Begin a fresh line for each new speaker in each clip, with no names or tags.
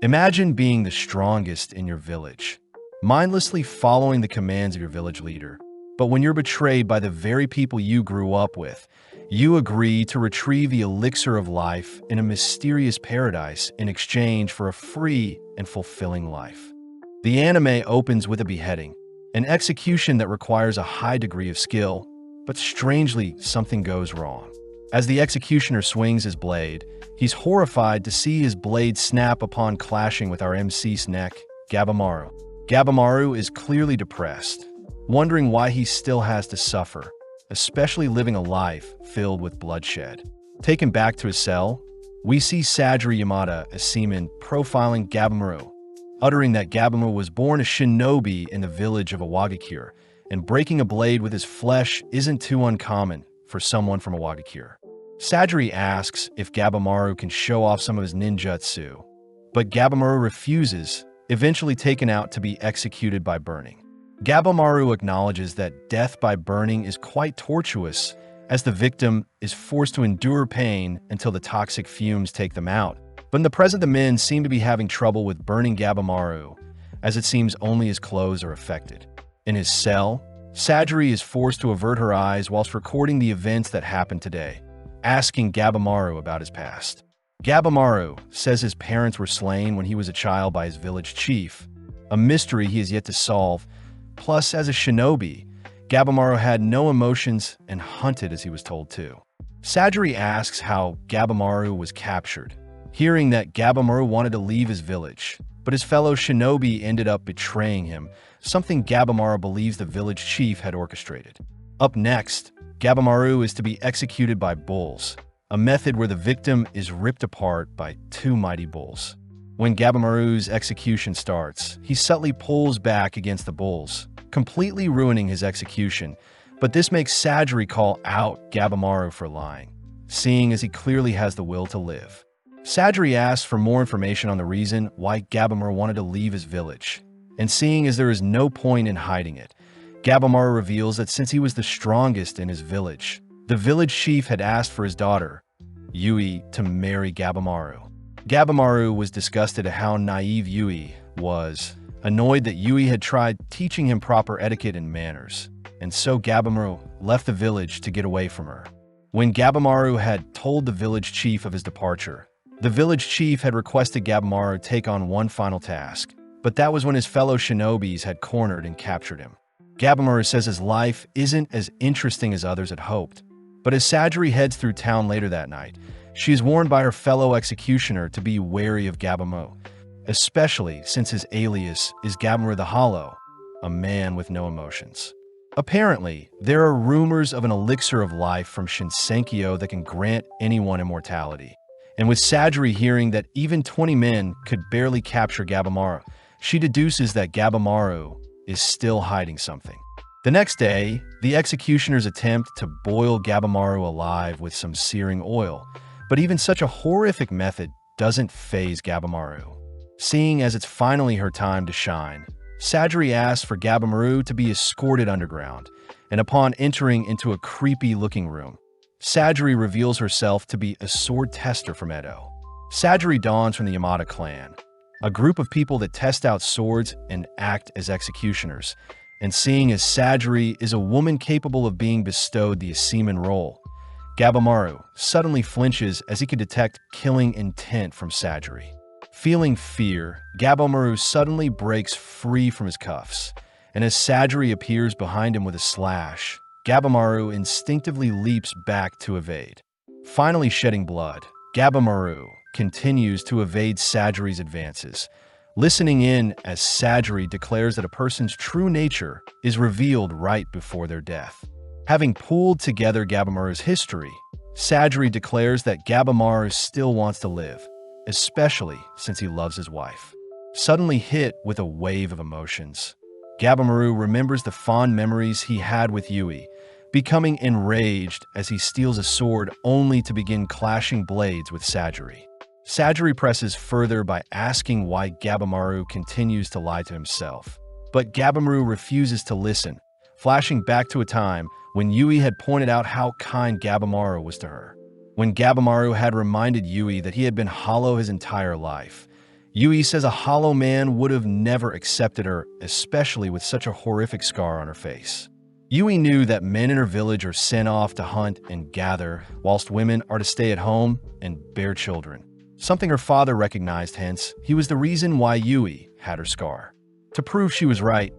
Imagine being the strongest in your village, mindlessly following the commands of your village leader. But when you're betrayed by the very people you grew up with, you agree to retrieve the elixir of life in a mysterious paradise in exchange for a free and fulfilling life. The anime opens with a beheading, an execution that requires a high degree of skill, but strangely, something goes wrong. As the executioner swings his blade, he's horrified to see his blade snap upon clashing with our MC's neck, Gabimaru. Gabimaru is clearly depressed, wondering why he still has to suffer, especially living a life filled with bloodshed. Taken back to his cell, we see Sajiri Yamada as Seaman profiling Gabimaru, uttering that Gabimaru was born a shinobi in the village of Awagakure, and breaking a blade with his flesh isn't too uncommon for someone from Awagakure. Sajiri asks if Gabimaru can show off some of his ninjutsu, but Gabimaru refuses, eventually taken out to be executed by burning. Gabimaru acknowledges that death by burning is quite tortuous, as the victim is forced to endure pain until the toxic fumes take them out. But in the present, the men seem to be having trouble with burning Gabimaru, as it seems only his clothes are affected. In his cell, Sajiri is forced to avert her eyes whilst recording the events that happened today, asking Gabimaru about his past. Gabimaru says his parents were slain when he was a child by his village chief, a mystery he has yet to solve. Plus, as a shinobi, Gabimaru had no emotions and hunted as he was told to. Sajiri asks how Gabimaru was captured, hearing that Gabimaru wanted to leave his village, but his fellow shinobi ended up betraying him, something Gabimaru believes the village chief had orchestrated. Up next, Gabimaru is to be executed by bulls, a method where the victim is ripped apart by two mighty bulls. When Gabimaru's execution starts, he subtly pulls back against the bulls, completely ruining his execution, but this makes Sajiri call out Gabimaru for lying, seeing as he clearly has the will to live. Sajiri asks for more information on the reason why Gabimaru wanted to leave his village, and seeing as there is no point in hiding it, Gabimaru reveals that since he was the strongest in his village, the village chief had asked for his daughter, Yui, to marry Gabimaru. Gabimaru was disgusted at how naive Yui was, annoyed that Yui had tried teaching him proper etiquette and manners, and so Gabimaru left the village to get away from her. When Gabimaru had told the village chief of his departure, the village chief had requested Gabimaru take on one final task, but that was when his fellow shinobis had cornered and captured him. Gabimaru says his life isn't as interesting as others had hoped, but as Sajiri heads through town later that night, she is warned by her fellow executioner to be wary of Gabimaru, especially since his alias is Gabimaru the Hollow, a man with no emotions. Apparently, there are rumors of an elixir of life from Shinsenkyo that can grant anyone immortality. And with Sajiri hearing that even 20 men could barely capture Gabimaru, she deduces that Gabimaru is still hiding something. The next day, the executioners attempt to boil Gabimaru alive with some searing oil, but even such a horrific method doesn't faze Gabimaru. Seeing as it's finally her time to shine, Sajiri asks for Gabimaru to be escorted underground, and upon entering into a creepy-looking room, Sajiri reveals herself to be a sword tester from Edo. Sajiri dawns from the Yamada clan, a group of people that test out swords and act as executioners, and seeing as Sajiri is a woman capable of being bestowed the Seaman role, Gabimaru suddenly flinches as he can detect killing intent from Sajiri. Feeling fear, Gabimaru suddenly breaks free from his cuffs, and as Sajiri appears behind him with a slash, Gabimaru instinctively leaps back to evade. Finally shedding blood, Gabimaru continues to evade Sajiri's advances, listening in as Sajiri declares that a person's true nature is revealed right before their death. Having pulled together Gabimaru's history, Sajiri declares that Gabimaru still wants to live, especially since he loves his wife. Suddenly hit with a wave of emotions, Gabimaru remembers the fond memories he had with Yui, becoming enraged as he steals a sword only to begin clashing blades with Sajiri. Sajiri presses further by asking why Gabimaru continues to lie to himself, but Gabimaru refuses to listen, flashing back to a time when Yui had pointed out how kind Gabimaru was to her. When Gabimaru had reminded Yui that he had been hollow his entire life, Yui says a hollow man would have never accepted her, especially with such a horrific scar on her face. Yui knew that men in her village are sent off to hunt and gather, whilst women are to stay at home and bear children. Something her father recognized, hence, he was the reason why Yui had her scar. To prove she was right,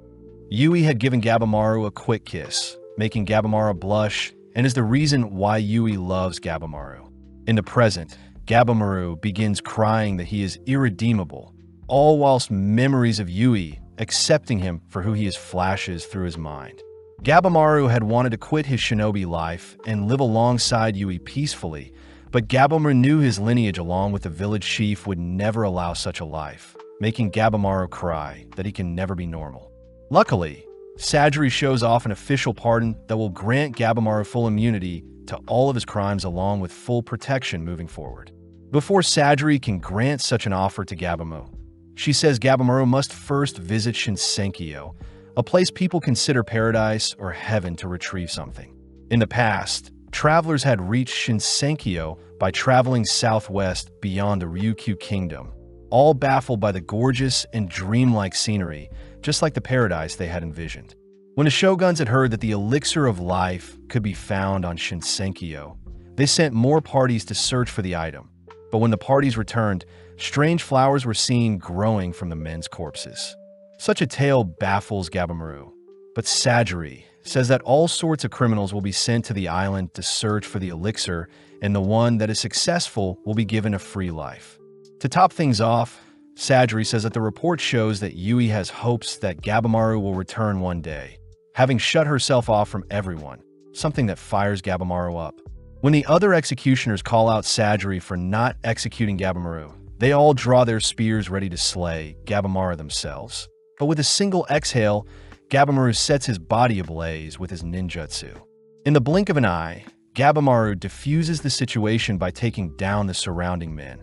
Yui had given Gabimaru a quick kiss, making Gabimaru blush, and is the reason why Yui loves Gabimaru. In the present, Gabimaru begins crying that he is irredeemable, all whilst memories of Yui accepting him for who he is flashes through his mind. Gabimaru had wanted to quit his shinobi life and live alongside Yui peacefully, but Gabimaru knew his lineage along with the village chief would never allow such a life, making Gabimaru cry that he can never be normal. Luckily, Sajiri shows off an official pardon that will grant Gabimaru full immunity to all of his crimes along with full protection moving forward. Before Sajiri can grant such an offer to Gabimaru, she says Gabimaru must first visit Shinsenkyo, a place people consider paradise or heaven, to retrieve something. In the past, travelers had reached Shinsenkyo by traveling southwest beyond the Ryukyu Kingdom, all baffled by the gorgeous and dreamlike scenery, just like the paradise they had envisioned. When the shoguns had heard that the elixir of life could be found on Shinsenkyo, they sent more parties to search for the item. But when the parties returned, strange flowers were seen growing from the men's corpses. Such a tale baffles Gabimaru, but Sajiri says that all sorts of criminals will be sent to the island to search for the elixir, and the one that is successful will be given a free life. To top things off, Sajiri says that the report shows that Yui has hopes that Gabimaru will return one day, having shut herself off from everyone, something that fires Gabimaru up. When the other executioners call out Sajiri for not executing Gabimaru, they all draw their spears ready to slay Gabimaru themselves. But with a single exhale, Gabimaru sets his body ablaze with his ninjutsu. In the blink of an eye, Gabimaru diffuses the situation by taking down the surrounding men,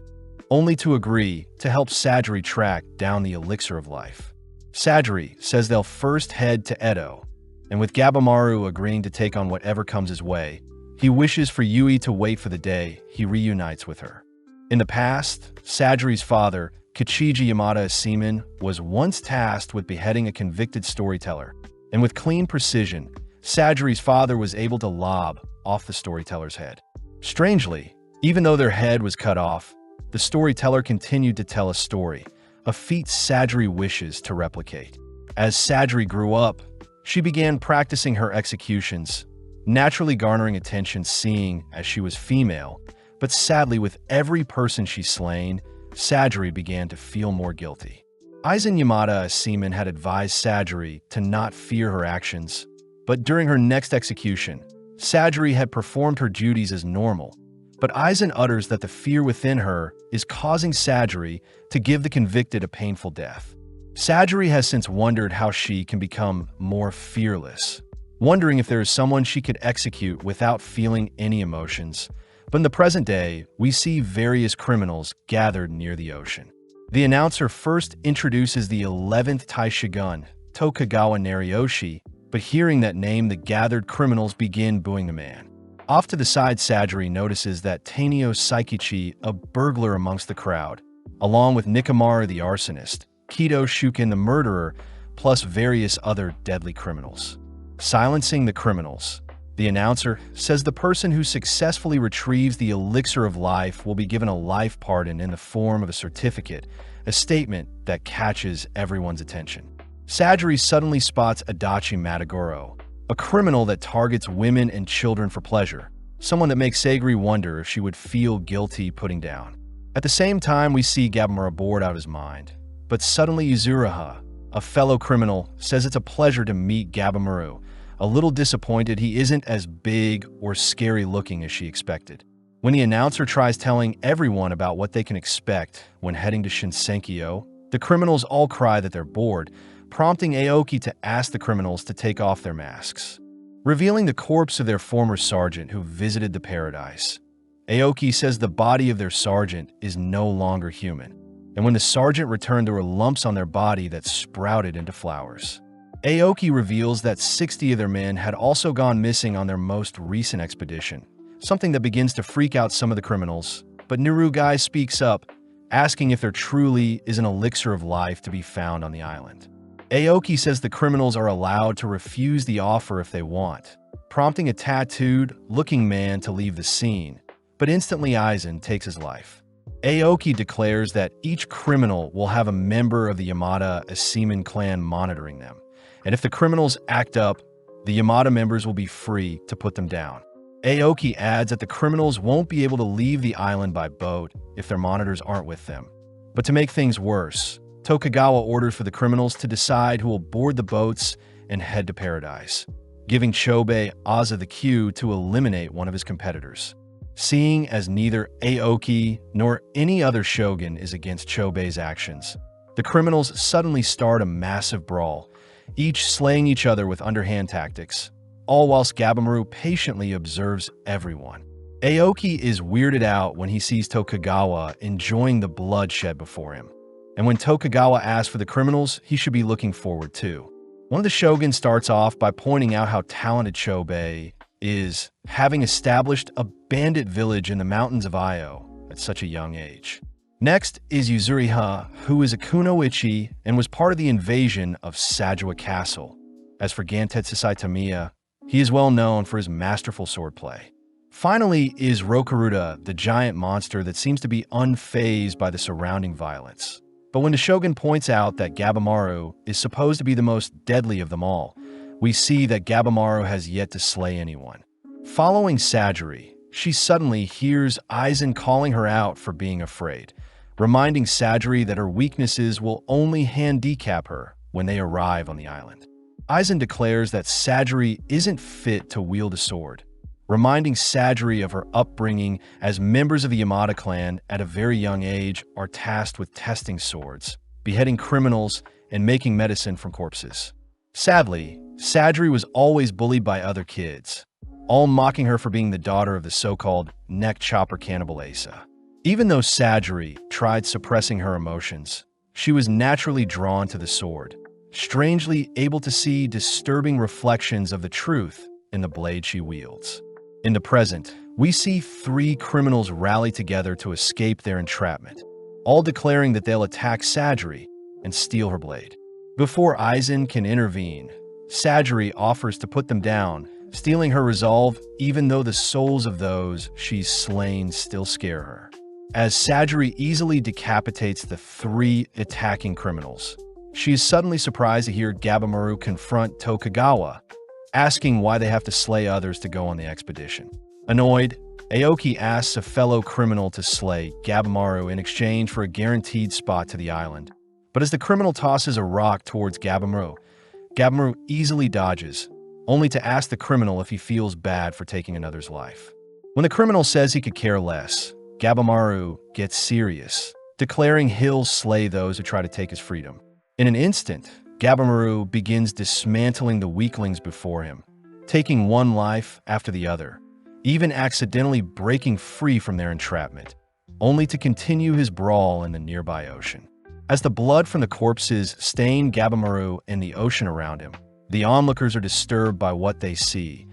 only to agree to help Sajiri track down the elixir of life. Sajiri says they'll first head to Edo, and with Gabimaru agreeing to take on whatever comes his way, he wishes for Yui to wait for the day he reunites with her. In the past, Sajiri's father, Kichiji Yamada Seaman, was once tasked with beheading a convicted storyteller, and with clean precision, Sajiri's father was able to lob off the storyteller's head. Strangely, even though their head was cut off, the storyteller continued to tell a story, a feat Sajiri wishes to replicate. As Sajiri grew up, she began practicing her executions, naturally garnering attention seeing as she was female, but sadly with every person she slain, Sajiri began to feel more guilty. Aizen Yamada as Seaman had advised Sajiri to not fear her actions, but during her next execution, Sajiri had performed her duties as normal, but Aizen utters that the fear within her is causing Sajiri to give the convicted a painful death. Sajiri has since wondered how she can become more fearless, wondering if there is someone she could execute without feeling any emotions. But in the present day, we see various criminals gathered near the ocean. The announcer first introduces the 11th Taishigun, Tokagawa Nariyoshi, but hearing that name, the gathered criminals begin booing the man. Off to the side, Sajiri notices that Tanio Saikichi, a burglar amongst the crowd, along with Nikamaru the arsonist, Kido Shuken the murderer, plus various other deadly criminals. Silencing the criminals, the announcer says the person who successfully retrieves the elixir of life will be given a life pardon in the form of a certificate, a statement that catches everyone's attention. Sajiri suddenly spots Adachi Matagoro, a criminal that targets women and children for pleasure, someone that makes Sagiri wonder if she would feel guilty putting down. At the same time, we see Gabimaru bored out of his mind, but suddenly Yuzuraha, a fellow criminal, says it's a pleasure to meet Gabimaru, a little disappointed he isn't as big or scary looking as she expected. When the announcer tries telling everyone about what they can expect when heading to Shinsenkyo, the criminals all cry that they're bored, prompting Aoki to ask the criminals to take off their masks, revealing the corpse of their former sergeant who visited the paradise. Aoki says the body of their sergeant is no longer human, and when the sergeant returned, there were lumps on their body that sprouted into flowers. Aoki reveals that 60 of their men had also gone missing on their most recent expedition, something that begins to freak out some of the criminals, but Nirugai speaks up, asking if there truly is an elixir of life to be found on the island. Aoki says the criminals are allowed to refuse the offer if they want, prompting a tattooed-looking man to leave the scene, but instantly Aizen takes his life. Aoki declares that each criminal will have a member of the Yamada Asiman clan monitoring them, and if the criminals act up, the Yamada members will be free to put them down. Aoki adds that the criminals won't be able to leave the island by boat if their monitors aren't with them. But to make things worse, Tokugawa orders for the criminals to decide who will board the boats and head to paradise, giving Chobei Aza the cue to eliminate one of his competitors. Seeing as neither Aoki nor any other shogun is against Chobei's actions, the criminals suddenly start a massive brawl, each slaying each other with underhand tactics, all whilst Gabamaru patiently observes everyone. Aoki is weirded out when he sees Tokugawa enjoying the bloodshed before him. And when Tokugawa asks for the criminals, he should be looking forward too. One of the shoguns starts off by pointing out how talented Chobei is, having established a bandit village in the mountains of Io at such a young age. Next is Yuzuriha, who is a kunoichi and was part of the invasion of Sajua Castle. As for Gantetsu Saitamiya, he is well known for his masterful swordplay. Finally is Rokuruta, the giant monster that seems to be unfazed by the surrounding violence. But when the shogun points out that Gabamaru is supposed to be the most deadly of them all, we see that Gabamaru has yet to slay anyone. Following Sajiri, she suddenly hears Aizen calling her out for being afraid, reminding Sajiri that her weaknesses will only handicap her when they arrive on the island. Aizen declares that Sajiri isn't fit to wield a sword, reminding Sajiri of her upbringing as members of the Yamada clan at a very young age are tasked with testing swords, beheading criminals, and making medicine from corpses. Sadly, Sajiri was always bullied by other kids, all mocking her for being the daughter of the so-called neck-chopper cannibal Asa. Even though Sajiri tried suppressing her emotions, she was naturally drawn to the sword, strangely able to see disturbing reflections of the truth in the blade she wields. In the present, we see 3 criminals rally together to escape their entrapment, all declaring that they'll attack Sajiri and steal her blade. Before Aizen can intervene, Sajiri offers to put them down, stealing her resolve even though the souls of those she's slain still scare her. As Sajiri easily decapitates the 3 attacking criminals, she is suddenly surprised to hear Gabamaru confront Tokugawa, asking why they have to slay others to go on the expedition. Annoyed, Aoki asks a fellow criminal to slay Gabamaru in exchange for a guaranteed spot to the island. But as the criminal tosses a rock towards Gabamaru, Gabamaru easily dodges, only to ask the criminal if he feels bad for taking another's life. When the criminal says he could care less, Gabamaru gets serious, declaring he'll slay those who try to take his freedom. In an instant, Gabamaru begins dismantling the weaklings before him, taking one life after the other, even accidentally breaking free from their entrapment, only to continue his brawl in the nearby ocean. As the blood from the corpses stain Gabamaru and the ocean around him, the onlookers are disturbed by what they see,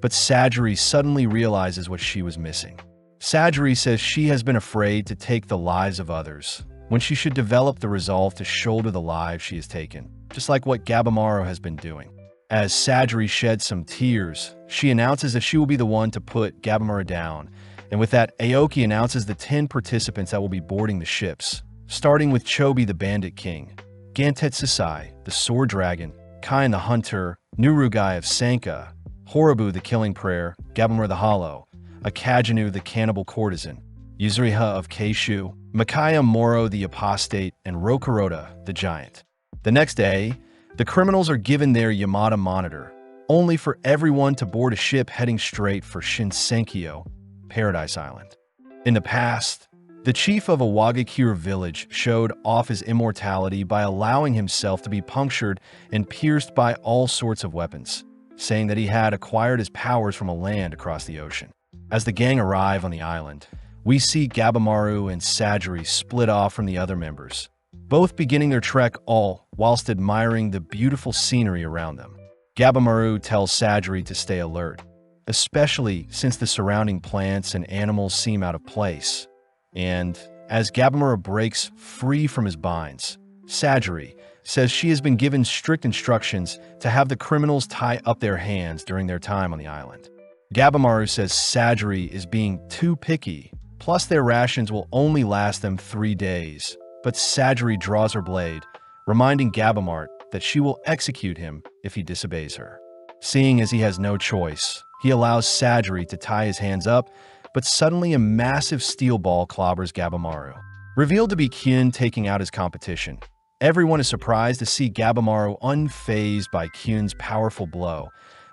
but Sajiri suddenly realizes what she was missing. Sajiri says she has been afraid to take the lives of others, when she should develop the resolve to shoulder the lives she has taken, just like what Gabamaru has been doing. As Sajiri sheds some tears, she announces that she will be the one to put Gabamaru down, and with that, Aoki announces the 10 participants that will be boarding the ships, starting with Chobi the Bandit King, Gantetsu Sai, the Sword Dragon, Kain the Hunter, Nurugai of Sanka, Horobu the Killing Prayer, Gabamaru the Hollow, Akajinu the Cannibal Courtesan, Yuzuriha of Keishu, Makaya Moro the Apostate, and Rokuroda the Giant. The next day, the criminals are given their Yamada monitor, only for everyone to board a ship heading straight for Shinsenkyo, Paradise Island. In the past, the chief of a Wagakure village showed off his immortality by allowing himself to be punctured and pierced by all sorts of weapons, saying that he had acquired his powers from a land across the ocean. As the gang arrive on the island, we see Gabamaru and Sajiri split off from the other members, both beginning their trek all whilst admiring the beautiful scenery around them. Gabamaru tells Sajiri to stay alert, especially since the surrounding plants and animals seem out of place. And As Gabamaro breaks free from his binds, Sajiri says she has been given strict instructions to have the criminals tie up their hands during their time on the island. Gabamaro says Sajiri is being too picky, plus their rations will only last them 3 days. But Sajiri draws her blade, reminding Gabamaro that she will execute him if he disobeys her. Seeing as he has no choice, he allows Sajiri to tie his hands up, but suddenly a massive steel ball clobbers Gabamaro. Revealed to be Kyun taking out his competition, everyone is surprised to see Gabamaro unfazed by Kyun's powerful blow,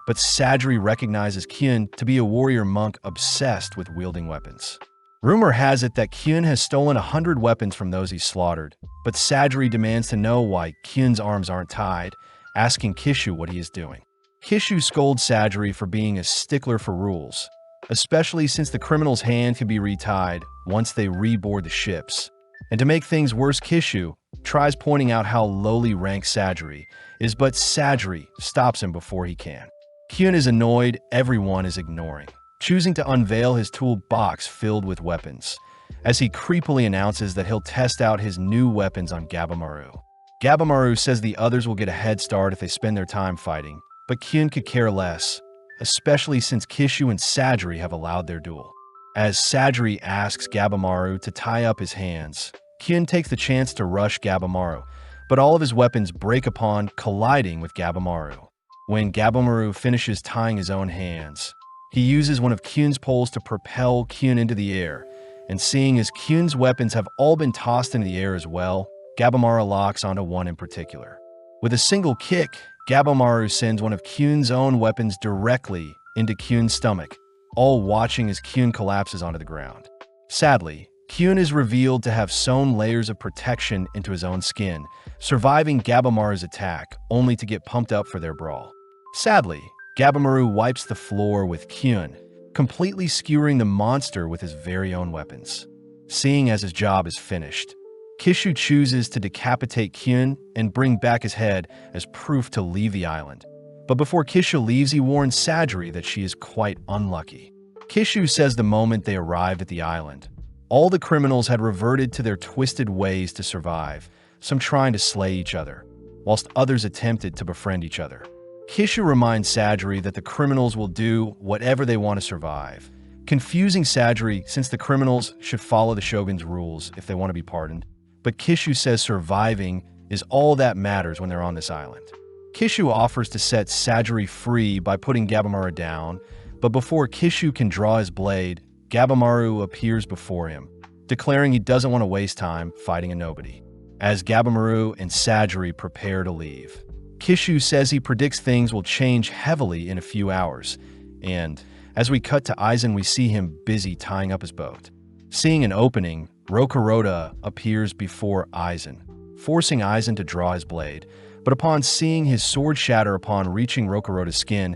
but Sajiri recognizes Kyun to be a warrior monk obsessed with wielding weapons. Rumor has it that Kyun has stolen 100 weapons from those he slaughtered, but Sajiri demands to know why Kyun's arms aren't tied, asking Kishu what he is doing. Kishu scolds Sajiri for being a stickler for rules, especially since the criminal's hand can be retied once they reboard the ships. And to make things worse, Kishu tries pointing out how lowly ranked Sajiri is, but Sajiri stops him before he can. Kyun is annoyed everyone is ignoring, choosing to unveil his toolbox filled with weapons, as he creepily announces that he'll test out his new weapons on Gabamaro. Gabamaro says the others will get a head start if they spend their time fighting, but Kyun could care less, especially since Kishu and Sajiri have allowed their duel. As Sajiri asks Gabamaro to tie up his hands, Kyun takes the chance to rush Gabamaro, but all of his weapons break upon colliding with Gabamaro. When Gabamaro finishes tying his own hands, he uses one of Kyun's poles to propel Kyun into the air, and seeing as Kyun's weapons have all been tossed into the air as well, Gabamaro locks onto one in particular. With a single kick, Gabamaro sends one of Kyun's own weapons directly into Kyun's stomach, all watching as Kyun collapses onto the ground. Sadly, Kyun is revealed to have sewn layers of protection into his own skin, surviving Gabamaro's attack only to get pumped up for their brawl. Sadly, Gabamaro wipes the floor with Kyun, completely skewering the monster with his very own weapons. Seeing as his job is finished, Kishu chooses to decapitate Kyun and bring back his head as proof to leave the island. But before Kishu leaves, he warns Sajiri that she is quite unlucky. Kishu says the moment they arrived at the island, all the criminals had reverted to their twisted ways to survive, some trying to slay each other, whilst others attempted to befriend each other. Kishu reminds Sajiri that the criminals will do whatever they want to survive, confusing Sajiri since the criminals should follow the shogun's rules if they want to be pardoned. But Kishu says surviving is all that matters when they're on this island. Kishu offers to set Sajiri free by putting Gabamaro down, but before Kishu can draw his blade, Gabamaro appears before him, declaring he doesn't want to waste time fighting a nobody. As Gabamaro and Sajiri prepare to leave, Kishu says he predicts things will change heavily in a few hours, and as we cut to Aizen, we see him busy tying up his boat. Seeing an opening, Rokuroda appears before Aizen, forcing Aizen to draw his blade, but upon seeing his sword shatter upon reaching Rokuroda's skin,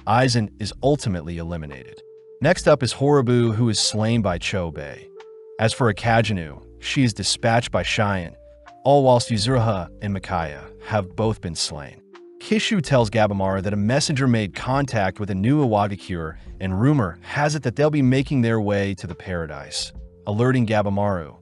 Aizen is ultimately eliminated. Next up is Horobu, who is slain by Chobei. As for Akajinu, she is dispatched by Cheyenne, all whilst Yuzuriha and Mikaya have both been slain. Kishu tells Gabamaro that a messenger made contact with a new Iwagakure, and rumor has it that they'll be making their way to the paradise, alerting Gabamaro.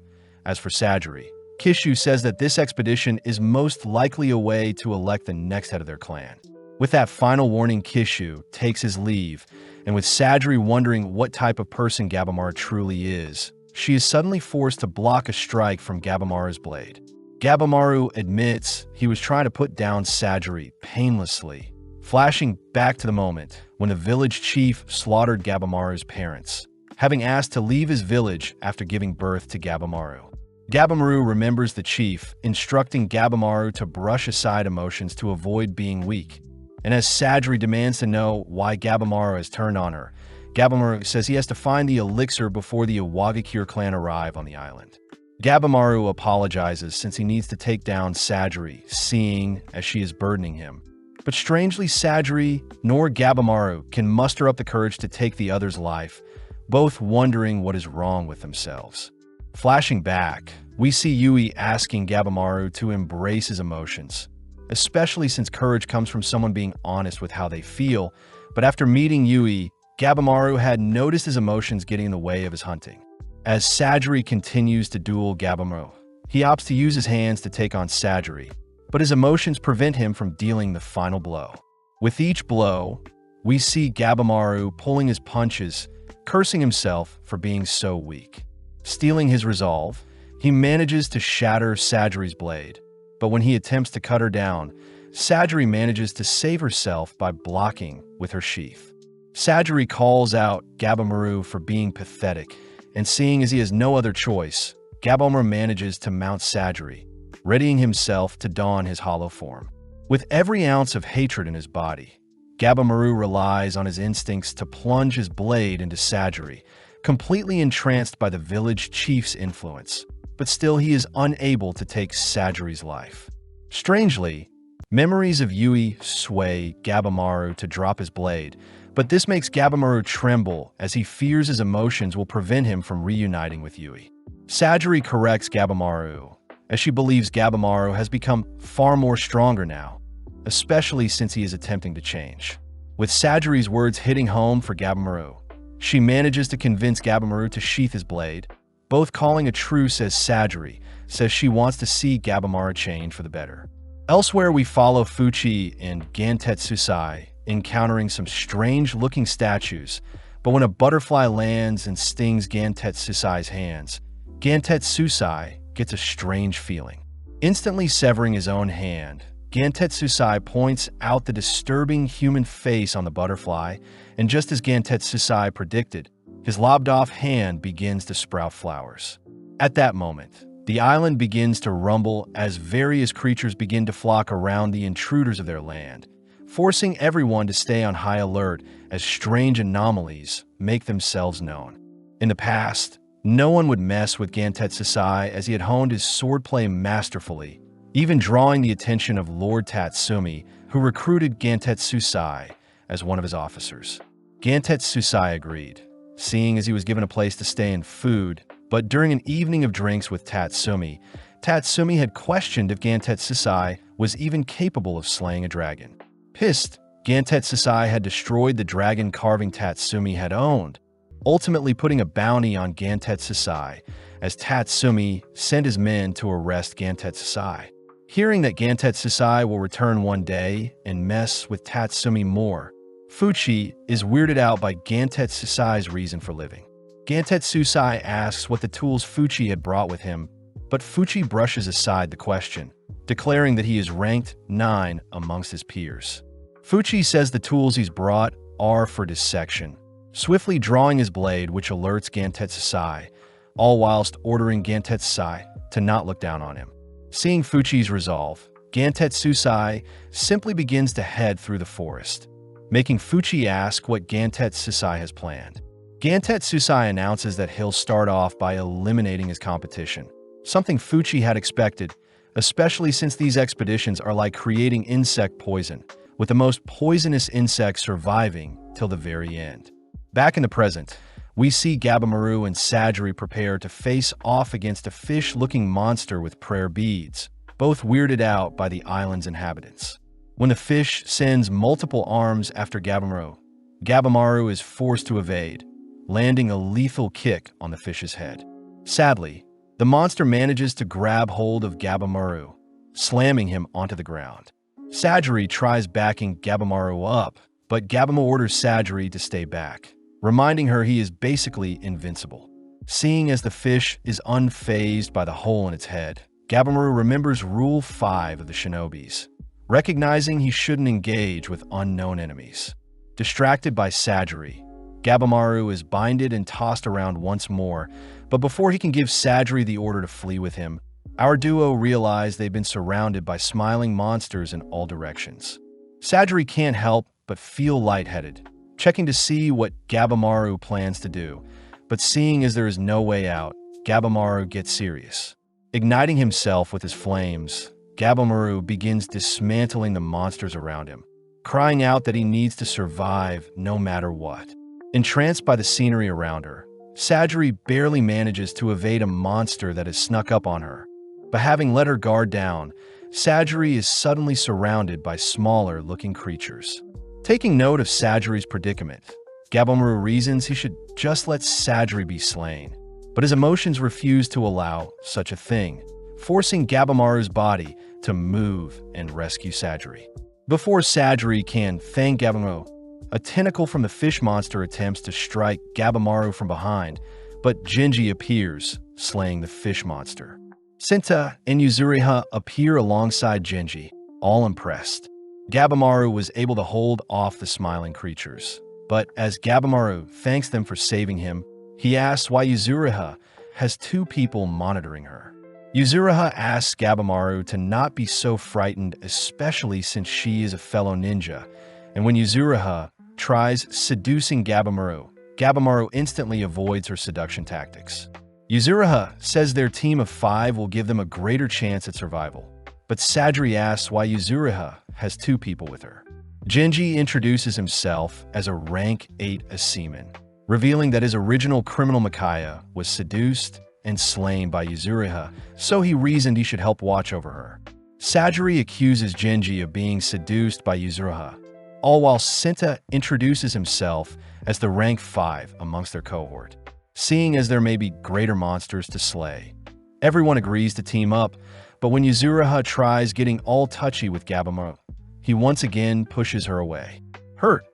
As for Sajiri, Kishu says that this expedition is most likely a way to elect the next head of their clan. With that final warning, Kishu takes his leave, and with Sajiri wondering what type of person Gabamaro truly is, she is suddenly forced to block a strike from Gabamaro's blade. Gabamaro admits he was trying to put down Sajiri painlessly, flashing back to the moment when the village chief slaughtered Gabamaro's parents, having asked to leave his village after giving birth to Gabamaro. Gabamaro remembers the chief instructing Gabamaro to brush aside emotions to avoid being weak, and as Sajiri demands to know why Gabamaro has turned on her, Gabamaro says he has to find the elixir before the Iwagakure clan arrive on the island. Gabamaro apologizes since he needs to take down Sajiri, seeing as she is burdening him. But strangely, Sajiri nor Gabamaro can muster up the courage to take the other's life, both wondering what is wrong with themselves. Flashing back, we see Yui asking Gabamaro to embrace his emotions, especially since courage comes from someone being honest with how they feel, but after meeting Yui, Gabamaro had noticed his emotions getting in the way of his hunting. As Sajiri continues to duel Gabimaru, he opts to use his hands to take on Sajiri, but his emotions prevent him from dealing the final blow. With each blow, we see Gabimaru pulling his punches, cursing himself for being so weak. Stealing his resolve, he manages to shatter Sajiri's blade, but when he attempts to cut her down, Sajiri manages to save herself by blocking with her sheath. Sajiri calls out Gabimaru for being pathetic, and seeing as he has no other choice, Gabimaru manages to mount Sajiri, readying himself to don his hollow form. With every ounce of hatred in his body, Gabimaru relies on his instincts to plunge his blade into Sajiri, completely entranced by the village chief's influence, but still he is unable to take Sajiri's life. Strangely, memories of Yui sway Gabimaru to drop his blade, but this makes Gabimaru tremble as he fears his emotions will prevent him from reuniting with Yui. Sajiri corrects Gabimaru, as she believes Gabimaru has become far more stronger now, especially since he is attempting to change. With Sajiri's words hitting home for Gabimaru, she manages to convince Gabimaru to sheath his blade, both calling a truce as Sajiri says she wants to see Gabimaru change for the better. Elsewhere, we follow Fuchi and Gantetsusai encountering some strange-looking statues, but when a butterfly lands and stings Gantetsusai's hands, Gantetsusai gets a strange feeling. Instantly severing his own hand, Gantetsusai points out the disturbing human face on the butterfly, and just as Gantetsusai predicted, his lobbed-off hand begins to sprout flowers. At that moment, the island begins to rumble as various creatures begin to flock around the intruders of their land, forcing everyone to stay on high alert as strange anomalies make themselves known. In the past, no one would mess with Gantetsusai as he had honed his swordplay masterfully, even drawing the attention of Lord Tatsumi, who recruited Gantetsusai as one of his officers. Gantetsusai agreed, seeing as he was given a place to stay and food, but during an evening of drinks with Tatsumi, Tatsumi had questioned if Gantetsusai was even capable of slaying a dragon. Pissed, Gantetsusai had destroyed the dragon carving Tatsumi had owned, ultimately putting a bounty on Gantetsusai as Tatsumi sent his men to arrest Gantetsusai. Hearing that Gantetsusai will return one day and mess with Tatsumi more, Fuchi is weirded out by Gantetsusai's reason for living. Gantetsusai asks what the tools Fuchi had brought with him, but Fuchi brushes aside the question, declaring that he is ranked 9 amongst his peers. Fuchi says the tools he's brought are for dissection, swiftly drawing his blade, which alerts Gantetsusai, all whilst ordering Gantetsusai to not look down on him. Seeing Fuchi's resolve, Gantetsusai simply begins to head through the forest, making Fuchi ask what Gantetsusai has planned. Gantetsusai announces that he'll start off by eliminating his competition, something Fuchi had expected, especially since these expeditions are like creating insect poison, with the most poisonous insects surviving till the very end. Back in the present, we see Gabimaru and Sajiri prepare to face off against a fish-looking monster with prayer beads, both weirded out by the island's inhabitants. When the fish sends multiple arms after Gabimaru, Gabimaru is forced to evade, landing a lethal kick on the fish's head. Sadly, the monster manages to grab hold of Gabimaru, slamming him onto the ground. Sajiri tries backing Gabimaru up, but Gabimaru orders Sajiri to stay back, reminding her he is basically invincible. Seeing as the fish is unfazed by the hole in its head, Gabimaru remembers Rule 5 of the Shinobis, recognizing he shouldn't engage with unknown enemies. Distracted by Sajiri, Gabimaru is binded and tossed around once more, but before he can give Sajiri the order to flee with him, our duo realize they've been surrounded by smiling monsters in all directions. Sajiri can't help but feel lightheaded, checking to see what Gabimaru plans to do, but seeing as there is no way out, Gabimaru gets serious. Igniting himself with his flames, Gabimaru begins dismantling the monsters around him, crying out that he needs to survive no matter what. Entranced by the scenery around her, Sajiri barely manages to evade a monster that has snuck up on her. But having let her guard down, Sajiri is suddenly surrounded by smaller-looking creatures. Taking note of Sajiri's predicament, Gabimaru reasons he should just let Sajiri be slain. but his emotions refuse to allow such a thing, forcing Gabimaru's body to move and rescue Sajiri. Before Sajiri can thank Gabimaru, a tentacle from the fish monster attempts to strike Gabimaru from behind, but Genji appears, slaying the fish monster. Senta and Yuzuriha appear alongside Genji, all impressed. Gabimaru was able to hold off the smiling creatures, but as Gabimaru thanks them for saving him, he asks why Yuzuriha has two people monitoring her. Yuzuriha asks Gabimaru to not be so frightened, especially since she is a fellow ninja, and when Yuzuriha tries seducing Gabimaru, Gabimaru instantly avoids her seduction tactics. Yuzuriha says their team of 5 will give them a greater chance at survival, but Sajiri asks why Yuzuriha has two people with her. Genji introduces himself as a rank 8 seaman, revealing that his original criminal Mikaya was seduced and slain by Yuzuriha, so he reasoned he should help watch over her. Sajiri accuses Genji of being seduced by Yuzuriha, all while Senta introduces himself as the rank 5 amongst their cohort. Seeing as there may be greater monsters to slay, everyone agrees to team up, but when Yuzuriha tries getting all touchy with Gabimaru, he once again pushes her away. Hurt,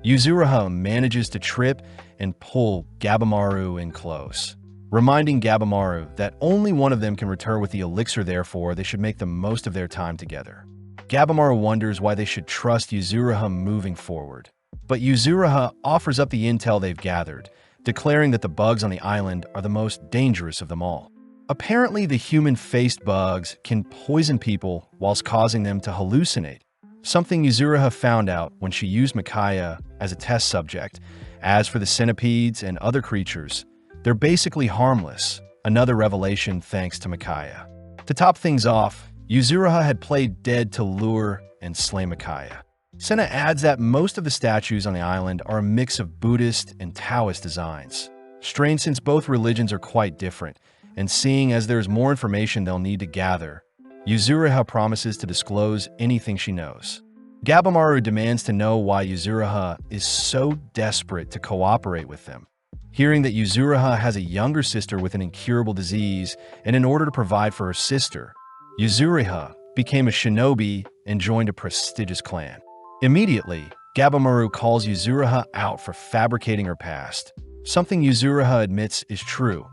Yuzuriha manages to trip and pull Gabimaru in close, reminding Gabimaru that only one of them can return with the elixir, therefore they should make the most of their time together. Gabimaru wonders why they should trust Yuzuriha moving forward, but Yuzuriha offers up the intel they've gathered, declaring that the bugs on the island are the most dangerous of them all. Apparently, the human-faced bugs can poison people whilst causing them to hallucinate, something Yuzuriha found out when she used Mikaya as a test subject. As for the centipedes and other creatures, they're basically harmless, another revelation thanks to Mikaya. To top things off, Yuzuriha had played dead to lure and slay Mikaya. Senta adds that most of the statues on the island are a mix of Buddhist and Taoist designs. Strange since both religions are quite different, and seeing as there's more information they'll need to gather, Yuzuriha promises to disclose anything she knows. Gabimaru demands to know why Yuzuriha is so desperate to cooperate with them. Hearing that Yuzuriha has a younger sister with an incurable disease, and in order to provide for her sister, Yuzuriha became a shinobi and joined a prestigious clan. Immediately, Gabimaru calls Yuzuriha out for fabricating her past, something Yuzuriha admits is true,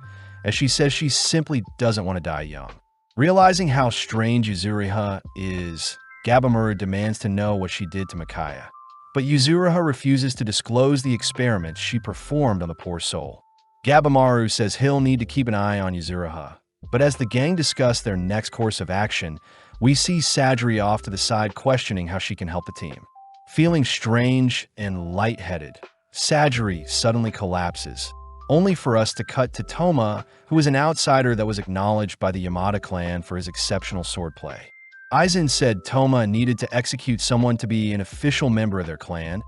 as she says she simply doesn't want to die young. Realizing how strange Yuzuriha is, Gabimaru demands to know what she did to Mikaya. But Yuzuriha refuses to disclose the experiments she performed on the poor soul. Gabimaru says he'll need to keep an eye on Yuzuriha, but as the gang discuss their next course of action, we see Sajiri off to the side questioning how she can help the team. Feeling strange and lightheaded, Sajiri suddenly collapses, only for us to cut to Toma, who is an outsider that was acknowledged by the Yamada clan for his exceptional swordplay. Aizen said Toma needed to execute someone to be an official member of their clan,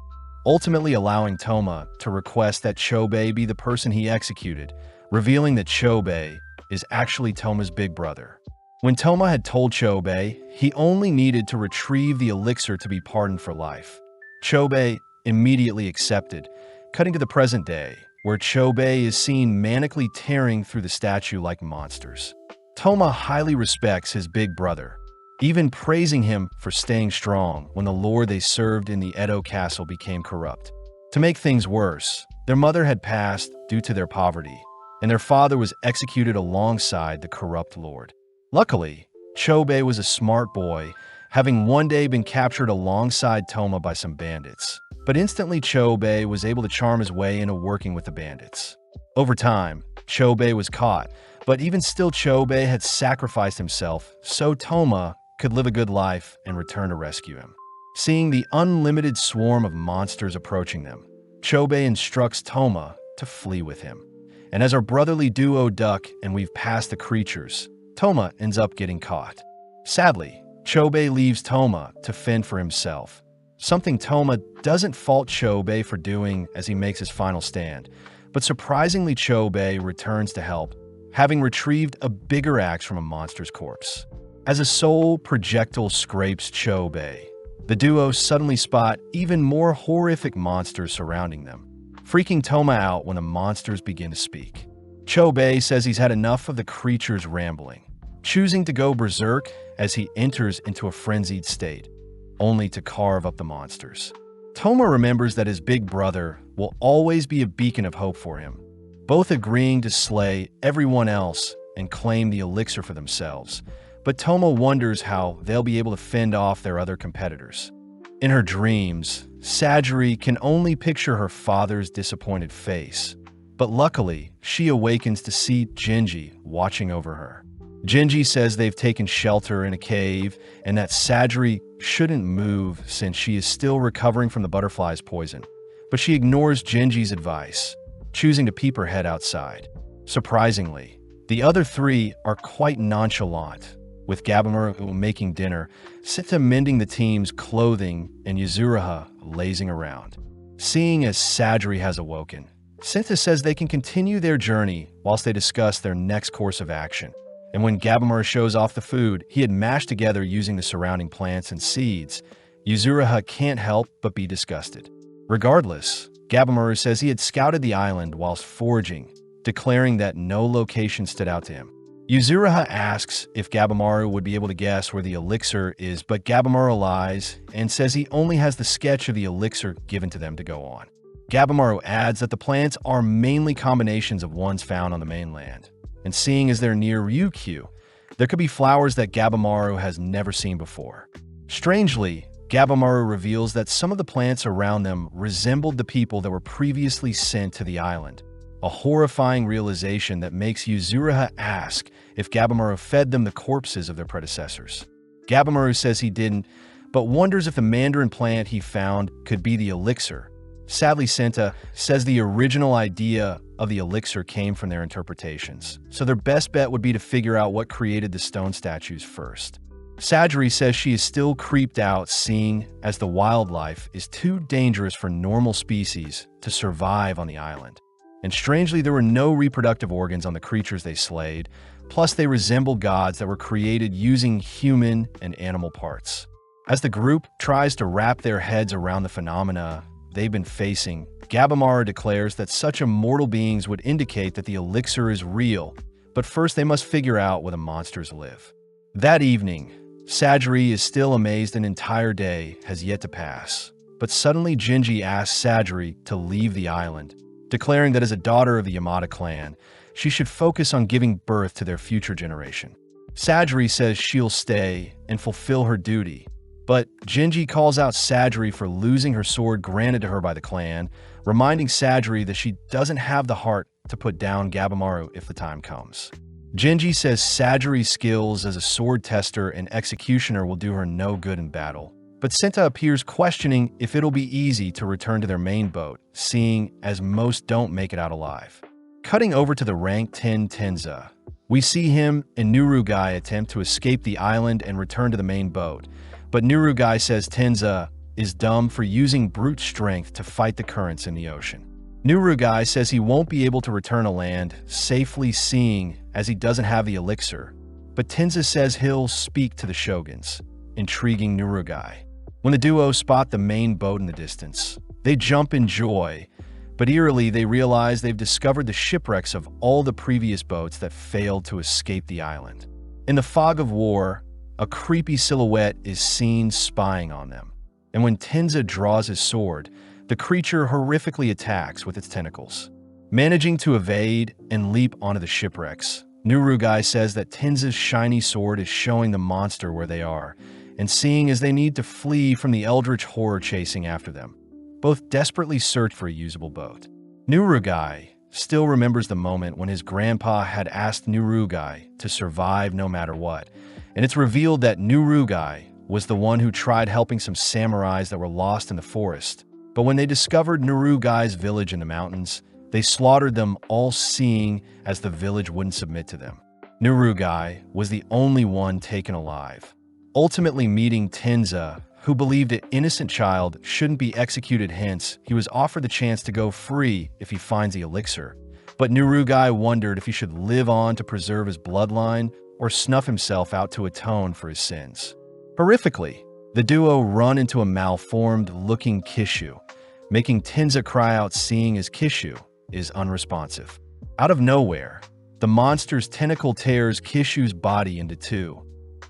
ultimately allowing Toma to request that Chobei be the person he executed, revealing that Chobei is actually Toma's big brother. When Toma had told Chobei he only needed to retrieve the elixir to be pardoned for life, Chobei immediately accepted, cutting to the present day, where Chobei is seen manically tearing through the statue like monsters. Toma highly respects his big brother, even praising him for staying strong when the lord they served in the Edo castle became corrupt. To make things worse, their mother had passed due to their poverty, and their father was executed alongside the corrupt lord. Luckily, Chobei was a smart boy, having one day been captured alongside Toma by some bandits. But instantly Chobei was able to charm his way into working with the bandits. Over time, Chobei was caught, but even still Chobei had sacrificed himself so Toma could live a good life and return to rescue him. Seeing the unlimited swarm of monsters approaching them, Chobei instructs Toma to flee with him. And as our brotherly duo duck and weave past the creatures, Toma ends up getting caught. Sadly, Chobei leaves Toma to fend for himself, something Toma doesn't fault Chobei for doing as he makes his final stand, but surprisingly Chobei returns to help, having retrieved a bigger axe from a monster's corpse. As a soul projectile scrapes Chobei, the duo suddenly spot even more horrific monsters surrounding them, freaking Toma out when the monsters begin to speak. Chobei says he's had enough of the creature's rambling, choosing to go berserk as he enters into a frenzied state, only to carve up the monsters. Toma remembers that his big brother will always be a beacon of hope for him, both agreeing to slay everyone else and claim the elixir for themselves. But Toma wonders how they'll be able to fend off their other competitors. In her dreams, Sajiri can only picture her father's disappointed face, but luckily, she awakens to see Genji watching over her. Genji says they've taken shelter in a cave and that Sajiri shouldn't move since she is still recovering from the butterfly's poison. But she ignores Genji's advice, choosing to peep her head outside. Surprisingly, the other three are quite nonchalant, with Gabimaru making dinner, Senta mending the team's clothing, and Yuzuriha lazing around. Seeing as Sajiri has awoken, Senta says they can continue their journey whilst they discuss their next course of action. And when Gabimaru shows off the food he had mashed together using the surrounding plants and seeds, Yuzuriha can't help but be disgusted. Regardless, Gabimaru says he had scouted the island whilst foraging, declaring that no location stood out to him. Yuzuriha asks if Gabimaru would be able to guess where the elixir is, but Gabimaru lies and says he only has the sketch of the elixir given to them to go on. Gabimaru adds that the plants are mainly combinations of ones found on the mainland, and seeing as they're near Ryukyu, there could be flowers that Gabimaru has never seen before. Strangely, Gabimaru reveals that some of the plants around them resembled the people that were previously sent to the island, a horrifying realization that makes Yuzuriha ask if Gabimaru fed them the corpses of their predecessors. Gabimaru says he didn't, but wonders if the mandarin plant he found could be the elixir. Sadly, Senta says the original idea of the elixir came from their interpretations, so their best bet would be to figure out what created the stone statues first. Sajiri says she is still creeped out seeing as the wildlife is too dangerous for normal species to survive on the island. And strangely, there were no reproductive organs on the creatures they slayed, plus they resemble gods that were created using human and animal parts. As the group tries to wrap their heads around the phenomena they've been facing, Gabimaru declares that such immortal beings would indicate that the elixir is real, but first they must figure out where the monsters live. That evening, Sajiri is still amazed an entire day has yet to pass, but suddenly Genji asks Sajiri to leave the island, declaring that as a daughter of the Yamada clan, she should focus on giving birth to their future generation. Sajiri says she'll stay and fulfill her duty, but Genji calls out Sajiri for losing her sword granted to her by the clan, reminding Sajiri that she doesn't have the heart to put down Gabimaru if the time comes. Genji says Sajiri's skills as a sword tester and executioner will do her no good in battle, but Senta appears questioning if it'll be easy to return to their main boat, seeing as most don't make it out alive. Cutting over to the rank 10 Tenza, we see him and Nurugai attempt to escape the island and return to the main boat, but Nurugai says Tenza is dumb for using brute strength to fight the currents in the ocean. Nurugai says he won't be able to return to land safely seeing as he doesn't have the elixir, but Tenza says he'll speak to the shoguns, intriguing Nurugai. When the duo spot the main boat in the distance, they jump in joy, but eerily they realize they've discovered the shipwrecks of all the previous boats that failed to escape the island. In the fog of war, a creepy silhouette is seen spying on them, and when Tenza draws his sword, the creature horrifically attacks with its tentacles. Managing to evade and leap onto the shipwrecks, Nurugai says that Tenza's shiny sword is showing the monster where they are, and seeing as they need to flee from the eldritch horror chasing after them, both desperately search for a usable boat. Nurugai still remembers the moment when his grandpa had asked Nurugai to survive no matter what, and it's revealed that Nurugai was the one who tried helping some samurais that were lost in the forest. But when they discovered Nurugai's village in the mountains, they slaughtered them, all seeing as the village wouldn't submit to them. Nurugai was the only one taken alive, ultimately meeting Tenza, who believed an innocent child shouldn't be executed, hence he was offered the chance to go free if he finds the elixir. But Nurugai wondered if he should live on to preserve his bloodline or snuff himself out to atone for his sins. Horrifically, the duo run into a malformed-looking Kishu, making Tenza cry out seeing as Kishu is unresponsive. Out of nowhere, the monster's tentacle tears Kishu's body into two,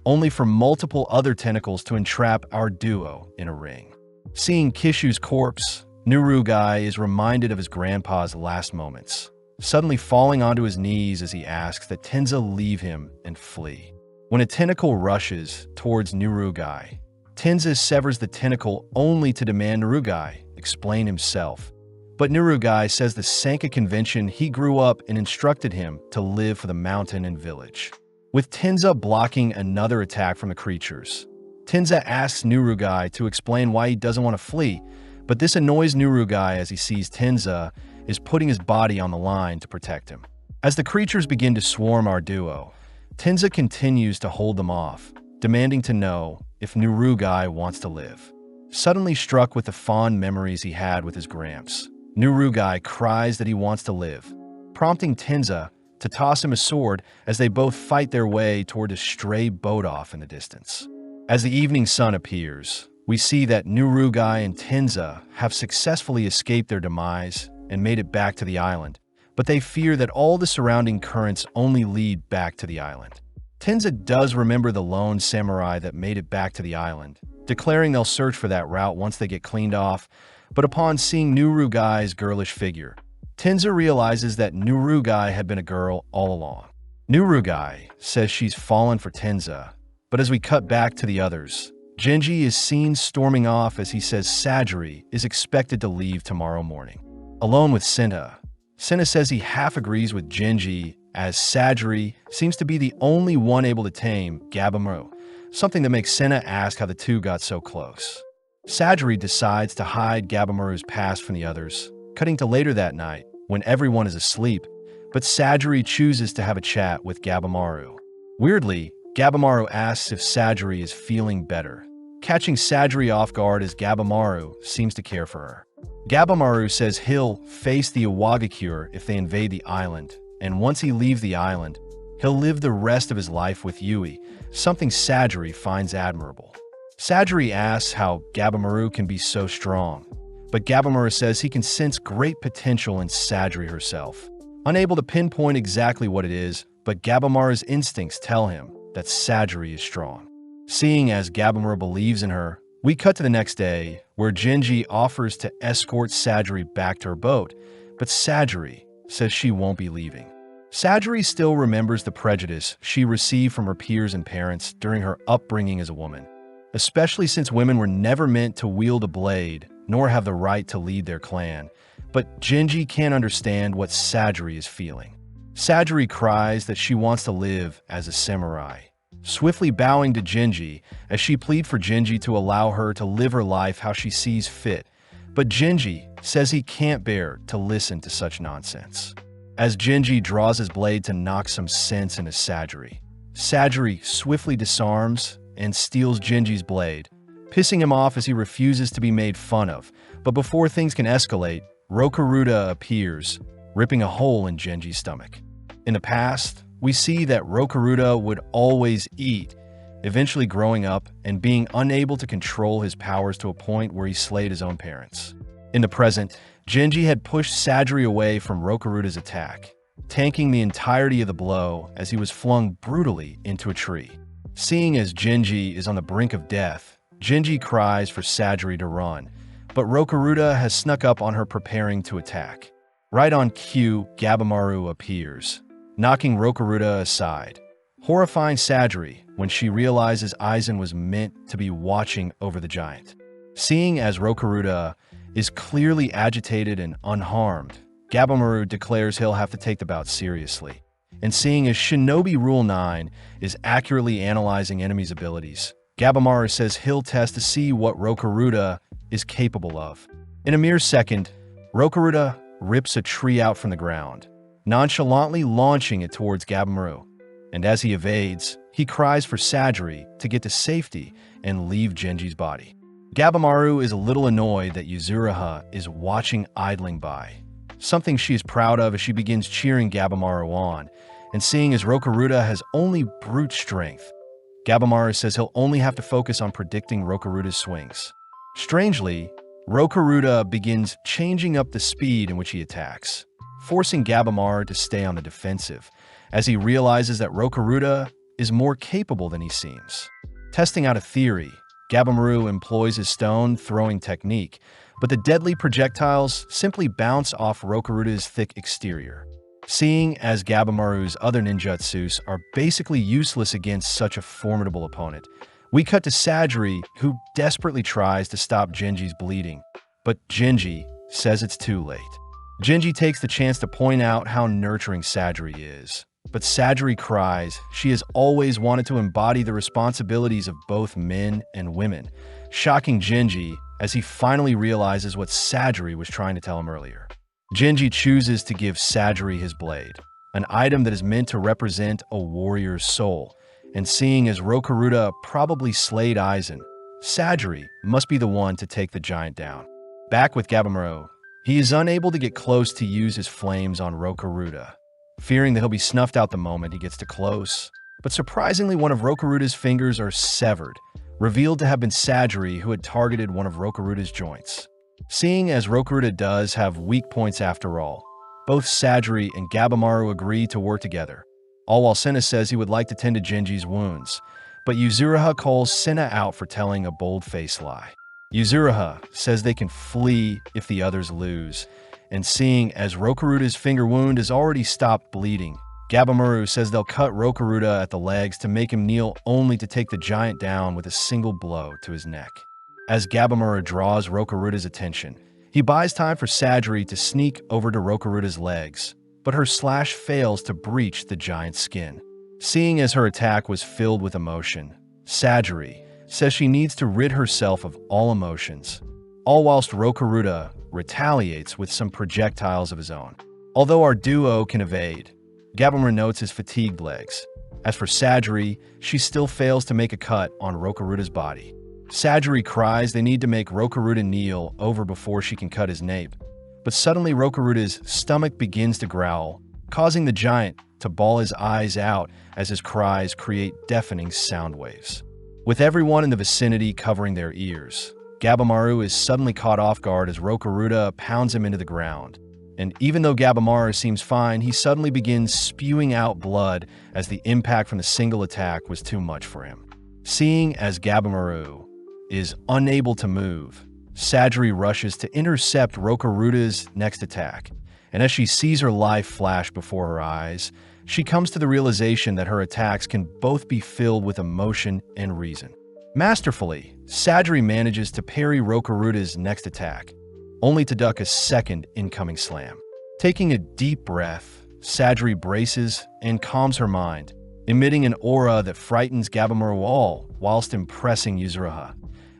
only for multiple other tentacles to entrap our duo in a ring. Seeing Kishu's corpse, Nurugai is reminded of his grandpa's last moments, suddenly falling onto his knees as he asks that Tenza leave him and flee. When a tentacle rushes towards Nurugai, Tenza severs the tentacle only to demand Nurugai explain himself. But Nurugai says the Sanka convention he grew up and instructed him to live for the mountain and village. With Tenza blocking another attack from the creatures, Tenza asks Nurugai to explain why he doesn't want to flee, but this annoys Nurugai as he sees Tenza is putting his body on the line to protect him. As the creatures begin to swarm our duo, Tenza continues to hold them off, demanding to know if Nurugai wants to live. Suddenly struck with the fond memories he had with his gramps, Nurugai cries that he wants to live, prompting Tenza to toss him a sword as they both fight their way toward a stray boat off in the distance. As the evening sun appears, we see that Nurugai and Tenza have successfully escaped their demise and made it back to the island, but they fear that all the surrounding currents only lead back to the island. Tenza does remember the lone samurai that made it back to the island, declaring they'll search for that route once they get cleaned off, but upon seeing Nurugai's girlish figure, Tenza realizes that Nurugai had been a girl all along. Nurugai says she's fallen for Tenza, but as we cut back to the others, Genji is seen storming off as he says Sajiri is expected to leave tomorrow morning. Alone with Senna, Senna says he half agrees with Genji as Sajiri seems to be the only one able to tame Gabimaru, something that makes Senna ask how the two got so close. Sajiri decides to hide Gabimaru's past from the others, cutting to later that night when everyone is asleep, but Sajiri chooses to have a chat with Gabimaru. Weirdly, Gabimaru asks if Sajiri is feeling better, catching Sajiri off guard as Gabimaru seems to care for her. Gabimaru says he'll face the Iwagakure if they invade the island, and once he leaves the island, he'll live the rest of his life with Yui, something Sajiri finds admirable. Sajiri asks how Gabimaru can be so strong, but Gabimaru says he can sense great potential in Sajiri herself. Unable to pinpoint exactly what it is, but Gabimaru's instincts tell him that Sajiri is strong. Seeing as Gabimaru believes in her, we cut to the next day, where Genji offers to escort Sajiri back to her boat, but Sajiri says she won't be leaving. Sajiri still remembers the prejudice she received from her peers and parents during her upbringing as a woman, especially since women were never meant to wield a blade nor have the right to lead their clan. But Genji can't understand what Sajiri is feeling. Sajiri cries that she wants to live as a samurai, swiftly bowing to Genji as she pleads for Genji to allow her to live her life how she sees fit, but Genji says he can't bear to listen to such nonsense. As Genji draws his blade to knock some sense into Sajiri, Sajiri swiftly disarms and steals Genji's blade, pissing him off as he refuses to be made fun of. But before things can escalate, Rokuruda appears, ripping a hole in Genji's stomach. In the past, we see that Rokuruda would always eat, eventually growing up and being unable to control his powers to a point where he slayed his own parents. In the present, Genji had pushed Sajiri away from Rokuruda's attack, tanking the entirety of the blow as he was flung brutally into a tree. Seeing as Genji is on the brink of death, Genji cries for Sajiri to run, but Rokuruda has snuck up on her preparing to attack. Right on cue, Gabimaru appears, knocking Rokuruda aside, horrifying Sajiri when she realizes Aizen was meant to be watching over the giant. Seeing as Rokuruda is clearly agitated and unharmed, Gabimaru declares he'll have to take the bout seriously. And seeing as Shinobi Rule 9 is accurately analyzing enemies' abilities, Gabimaru says he'll test to see what Rokuruda is capable of. In a mere second, Rokuruda rips a tree out from the ground, nonchalantly launching it towards Gabimaru. And as he evades, he cries for Sajiri to get to safety and leave Genji's body. Gabimaru is a little annoyed that Yuzuriha is watching idling by, something she is proud of as she begins cheering Gabimaru on, and seeing as Rokuruda has only brute strength, Gabimaru says he'll only have to focus on predicting Rokuruda's swings. Strangely, Rokuruda begins changing up the speed in which he attacks, forcing Gabamaru to stay on the defensive, as he realizes that Rokuruda is more capable than he seems. Testing out a theory, Gabamaru employs his stone-throwing technique, but the deadly projectiles simply bounce off Rokuruda's thick exterior. Seeing as Gabamaru's other ninjutsus are basically useless against such a formidable opponent, we cut to Sajiri, who desperately tries to stop Genji's bleeding, but Genji says it's too late. Genji takes the chance to point out how nurturing Sajiri is, but Sajiri cries she has always wanted to embody the responsibilities of both men and women, shocking Genji as he finally realizes what Sajiri was trying to tell him earlier. Genji chooses to give Sajiri his blade, an item that is meant to represent a warrior's soul, and seeing as Rokuruda probably slayed Aizen, Sajiri must be the one to take the giant down. Back with Gabamaru, he is unable to get close to use his flames on Rokuruda, fearing that he'll be snuffed out the moment he gets too close. But surprisingly, one of Rokuruda's fingers are severed, revealed to have been Sajiri who had targeted one of Rokuruda's joints. Seeing as Rokuruda does have weak points after all, both Sajiri and Gabamaru agree to work together, all while Senna says he would like to tend to Genji's wounds, but Yuzuriha calls Senna out for telling a bold-faced lie. Yuzuriha says they can flee if the others lose, and seeing as Rokuruda's finger wound has already stopped bleeding, Gabamaru says they'll cut Rokuruda at the legs to make him kneel only to take the giant down with a single blow to his neck. As Gabamaru draws Rokuruda's attention, he buys time for Sajiri to sneak over to Rokuruda's legs, but her slash fails to breach the giant's skin. Seeing as her attack was filled with emotion, Sajiri says she needs to rid herself of all emotions, all whilst Rokuruda retaliates with some projectiles of his own. Although our duo can evade, Gabamaru notes his fatigued legs. As for Sajiri, she still fails to make a cut on Rokuruda's body. Sajiri cries they need to make Rokuruda kneel over before she can cut his nape, but suddenly Rokuruda's stomach begins to growl, causing the giant to bawl his eyes out as his cries create deafening sound waves. With everyone in the vicinity covering their ears, Gabamaru is suddenly caught off guard as Rokuruda pounds him into the ground. And even though Gabamaru seems fine, he suddenly begins spewing out blood as the impact from the single attack was too much for him. Seeing as Gabamaru is unable to move, Sajiri rushes to intercept Rokuruda's next attack, and as she sees her life flash before her eyes, she comes to the realization that her attacks can both be filled with emotion and reason. Masterfully, Sajiri manages to parry Rokuruda's next attack, only to duck a second incoming slam. Taking a deep breath, Sajiri braces and calms her mind, emitting an aura that frightens Gabamaru all whilst impressing Yuzuriha,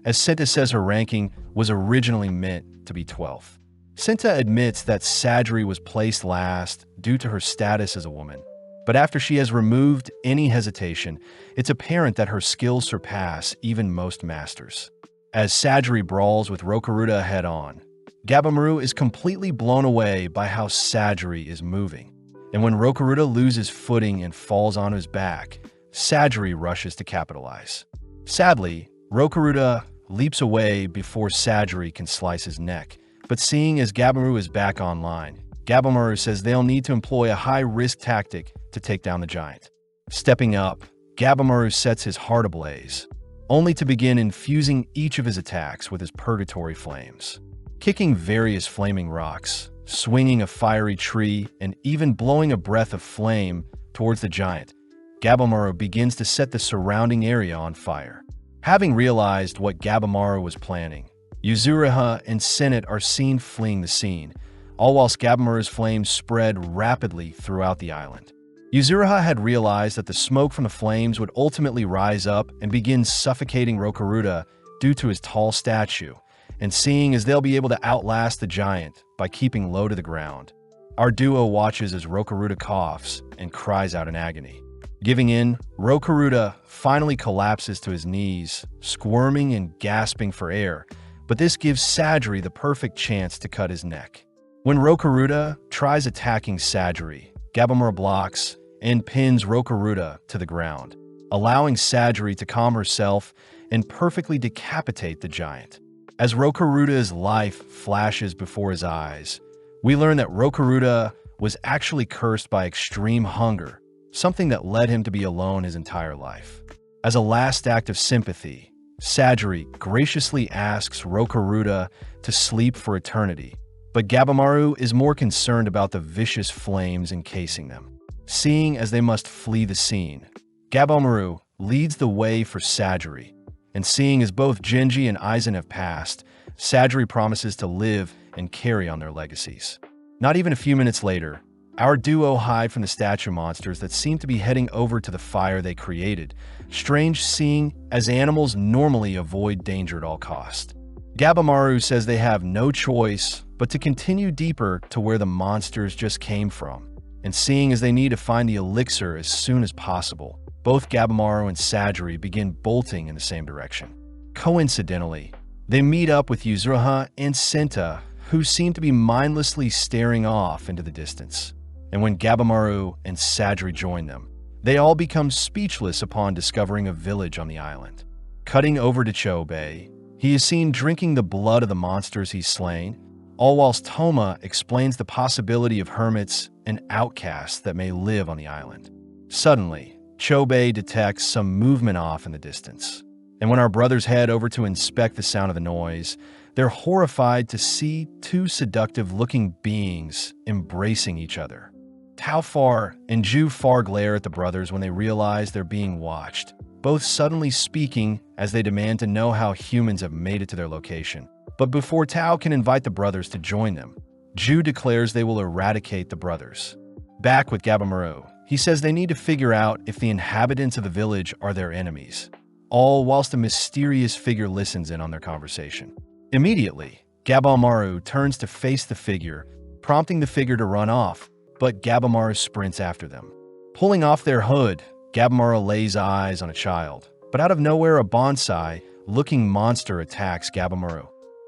as Senta says her ranking was originally meant to be 12th. Senta admits that Sajiri was placed last due to her status as a woman, but after she has removed any hesitation, it's apparent that her skills surpass even most masters. As Sajiri brawls with Rokuruda head-on, Gabamaru is completely blown away by how Sajiri is moving, and when Rokuruda loses footing and falls on his back, Sajiri rushes to capitalize. Sadly, Rokuruda leaps away before Sajiri can slice his neck, but seeing as Gabamaru is back online, Gabamaru says they'll need to employ a high-risk tactic to take down the giant. Stepping up, Gabamaru sets his heart ablaze, only to begin infusing each of his attacks with his purgatory flames. Kicking various flaming rocks, swinging a fiery tree, and even blowing a breath of flame towards the giant, Gabamaru begins to set the surrounding area on fire. Having realized what Gabamaru was planning, Yuzuriha and Senate are seen fleeing the scene, all whilst Gabamaru's flames spread rapidly throughout the island. Yuzuriha had realized that the smoke from the flames would ultimately rise up and begin suffocating Rokuruda due to his tall stature, and seeing as they'll be able to outlast the giant by keeping low to the ground, our duo watches as Rokuruda coughs and cries out in agony. Giving in, Rokuruda finally collapses to his knees, squirming and gasping for air, but this gives Sajiri the perfect chance to cut his neck. When Rokuruda tries attacking Sajiri, Gabamaru blocks and pins Rokuruda to the ground, allowing Sajiri to calm herself and perfectly decapitate the giant. As Rokuruda's life flashes before his eyes, we learn that Rokuruda was actually cursed by extreme hunger, something that led him to be alone his entire life. As a last act of sympathy, Sajiri graciously asks Rokuruda to sleep for eternity, but Gabimaru is more concerned about the vicious flames encasing them. Seeing as they must flee the scene, Gabimaru leads the way for Sajiri, and seeing as both Genji and Aizen have passed, Sajiri promises to live and carry on their legacies. Not even a few minutes later, our duo hide from the statue monsters that seem to be heading over to the fire they created, strange seeing as animals normally avoid danger at all costs. Gabimaru says they have no choice but to continue deeper to where the monsters just came from, and seeing as they need to find the elixir as soon as possible, both Gabimaru and Sajiri begin bolting in the same direction. Coincidentally, they meet up with Yuzuriha and Senta, who seem to be mindlessly staring off into the distance. And when Gabimaru and Sajiri join them, they all become speechless upon discovering a village on the island. Cutting over to Chobei, he is seen drinking the blood of the monsters he's slain, all whilst Toma explains the possibility of hermits and outcasts that may live on the island. Suddenly, Chobei detects some movement off in the distance, and when our brothers head over to inspect the sound of the noise, they're horrified to see two seductive-looking beings embracing each other. Taofar and Ju-Far glare at the brothers when they realize they're being watched, both suddenly speaking as they demand to know how humans have made it to their location. But before Tao can invite the brothers to join them, Ju declares they will eradicate the brothers. Back with Gabimaru, he says they need to figure out if the inhabitants of the village are their enemies, all whilst a mysterious figure listens in on their conversation. Immediately, Gabimaru turns to face the figure, prompting the figure to run off, but Gabimaru sprints after them. Pulling off their hood, Gabimaru lays eyes on a child, but out of nowhere a bonsai-looking monster attacks Gabimaru,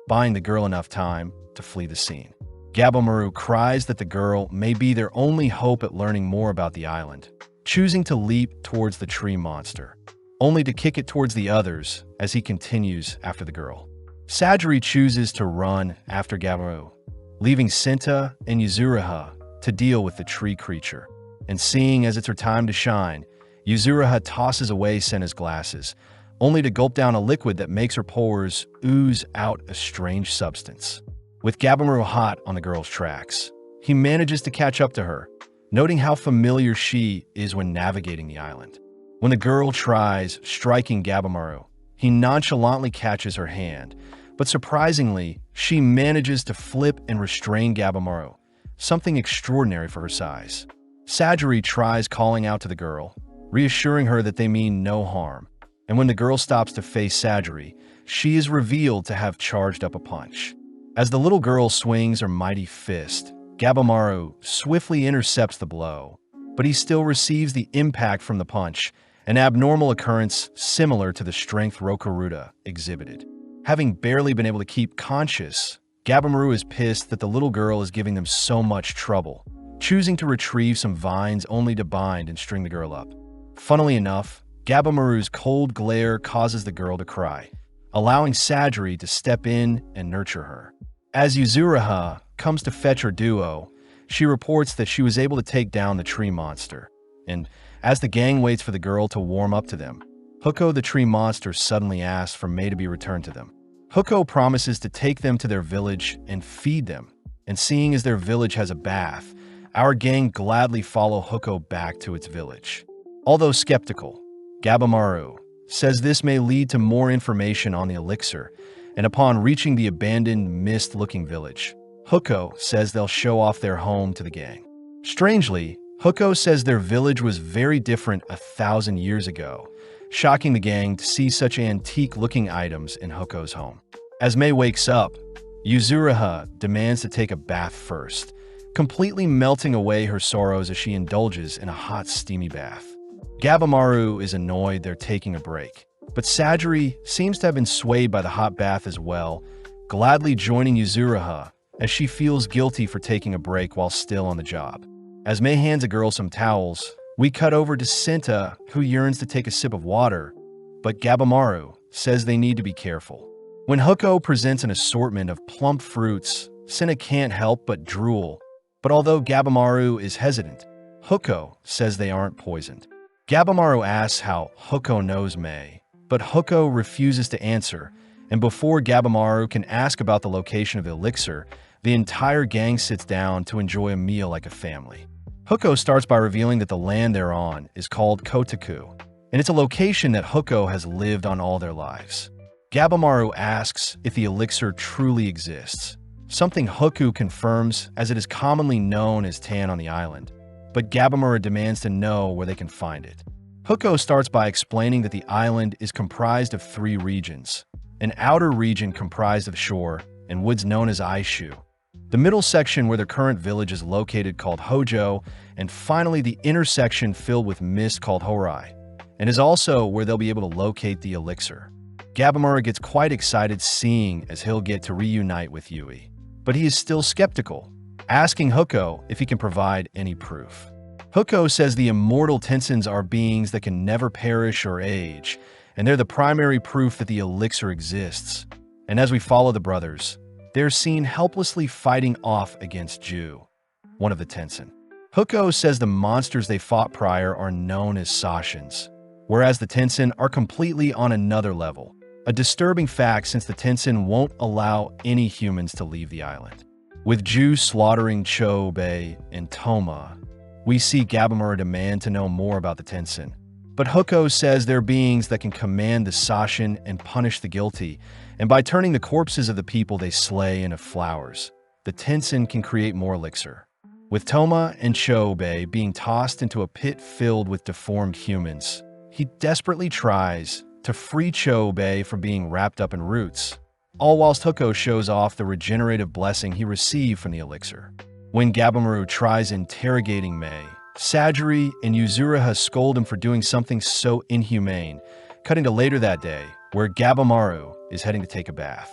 buying the girl enough time to flee the scene. Gabimaru cries that the girl may be their only hope at learning more about the island, choosing to leap towards the tree monster, only to kick it towards the others as he continues after the girl. Sajiri chooses to run after Gabimaru, leaving Senta and Yuzuriha to deal with the tree creature. And seeing as it's her time to shine, Yuzuriha tosses away Senta's glasses, only to gulp down a liquid that makes her pores ooze out a strange substance. With Gabimaru hot on the girl's tracks, he manages to catch up to her, noting how familiar she is when navigating the island. When the girl tries striking Gabimaru, he nonchalantly catches her hand, but surprisingly, she manages to flip and restrain Gabimaru, something extraordinary for her size. Sajiri tries calling out to the girl, reassuring her that they mean no harm, and when the girl stops to face Sajiri, she is revealed to have charged up a punch. As the little girl swings her mighty fist, Gabimaru swiftly intercepts the blow, but he still receives the impact from the punch, an abnormal occurrence similar to the strength Rokuruda exhibited. Having barely been able to keep conscious, Gabimaru is pissed that the little girl is giving them so much trouble, choosing to retrieve some vines only to bind and string the girl up. Funnily enough, Gabimaru's cold glare causes the girl to cry, allowing Sajiri to step in and nurture her. As Yuzuriha comes to fetch her duo, she reports that she was able to take down the tree monster, and as the gang waits for the girl to warm up to them, Huko the tree monster suddenly asks for Mei to be returned to them. Huko promises to take them to their village and feed them, and seeing as their village has a bath, our gang gladly follow Huko back to its village. Although skeptical, Gabimaru says this may lead to more information on the elixir, and upon reaching the abandoned, mist-looking village, Huko says they'll show off their home to the gang. Strangely, Huko says their village was very different 1,000 years ago, shocking the gang to see such antique-looking items in Huko's home. As Mei wakes up, Yuzuriha demands to take a bath first, completely melting away her sorrows as she indulges in a hot, steamy bath. Gabimaru is annoyed they're taking a break, but Sajiri seems to have been swayed by the hot bath as well, gladly joining Yuzuriha as she feels guilty for taking a break while still on the job. As Mei hands a girl some towels, we cut over to Senta, who yearns to take a sip of water, but Gabimaru says they need to be careful. When Huko presents an assortment of plump fruits, Senta can't help but drool, But although Gabimaru is hesitant, Huko says they aren't poisoned. Gabimaru asks how Huko knows Mei, but Huko refuses to answer, and before Gabimaru can ask about the location of Elixir, the entire gang sits down to enjoy a meal like a family. Huko starts by revealing that the land they're on is called Kotaku, and it's a location that Huko has lived on all their lives. Gabimaru asks if the elixir truly exists, something Huko confirms as it is commonly known as tan on the island, but Gabimaru demands to know where they can find it. Huko starts by explaining that the island is comprised of 3 regions, an outer region comprised of shore and woods known as Aishu, the middle section where their current village is located called Hojo, and finally the intersection filled with mist called Horai, and is also where they'll be able to locate the elixir. Gabimaru gets quite excited seeing as he'll get to reunite with Yui, but he is still skeptical, asking Huko if he can provide any proof. Huko says the immortal Tensins are beings that can never perish or age, and they're the primary proof that the elixir exists. And as we follow the brothers, they're seen helplessly fighting off against Ju, one of the Tensin. Huko says the monsters they fought prior are known as Sashins, whereas the Tensin are completely on another level, a disturbing fact since the Tensin won't allow any humans to leave the island. With Ju slaughtering Chobe and Toma, we see Gabimaru demand to know more about the Tensin, but Huko says they're beings that can command the Sashin and punish the guilty, and by turning the corpses of the people they slay into flowers, the Tensin can create more elixir. With Toma and Chobe being tossed into a pit filled with deformed humans, he desperately tries to free Chobe from being wrapped up in roots, all whilst Huko shows off the regenerative blessing he received from the elixir. When Gabimaru tries interrogating Mei, Sajiri and Yuzuriha scold him for doing something so inhumane, cutting to later that day, where Gabimaru is heading to take a bath.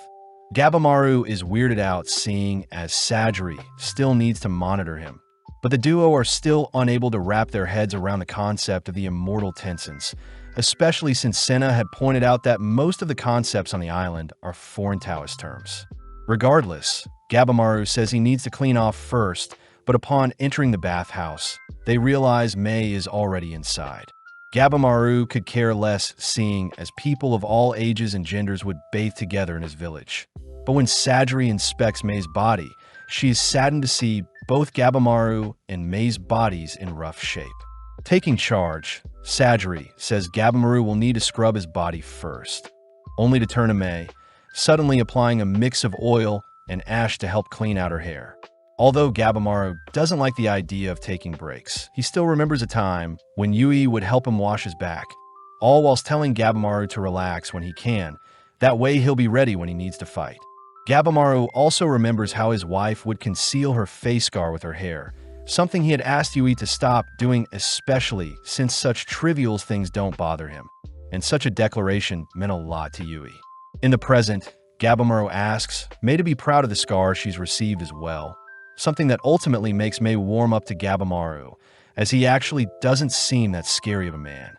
Gabimaru is weirded out seeing as Sajiri still needs to monitor him, but the duo are still unable to wrap their heads around the concept of the immortal Tensins, especially since Senna had pointed out that most of the concepts on the island are foreign Taoist terms. Regardless, Gabimaru says he needs to clean off first, but upon entering the bathhouse, they realize Mei is already inside. Gabimaru could care less seeing as people of all ages and genders would bathe together in his village. But when Sajiri inspects Mei's body, she is saddened to see both Gabimaru and Mei's bodies in rough shape. Taking charge, Sajiri says Gabimaru will need to scrub his body first, only to turn to Mei, suddenly applying a mix of oil and ash to help clean out her hair. Although Gabimaru doesn't like the idea of taking breaks, he still remembers a time when Yui would help him wash his back, all whilst telling Gabimaru to relax when he can, that way he'll be ready when he needs to fight. Gabimaru also remembers how his wife would conceal her face scar with her hair, something he had asked Yui to stop doing, especially since such trivial things don't bother him, and such a declaration meant a lot to Yui. In the present, Gabimaru asks Mei to be proud of the scar she's received as well, something that ultimately makes Mei warm up to Gabimaru, as he actually doesn't seem that scary of a man.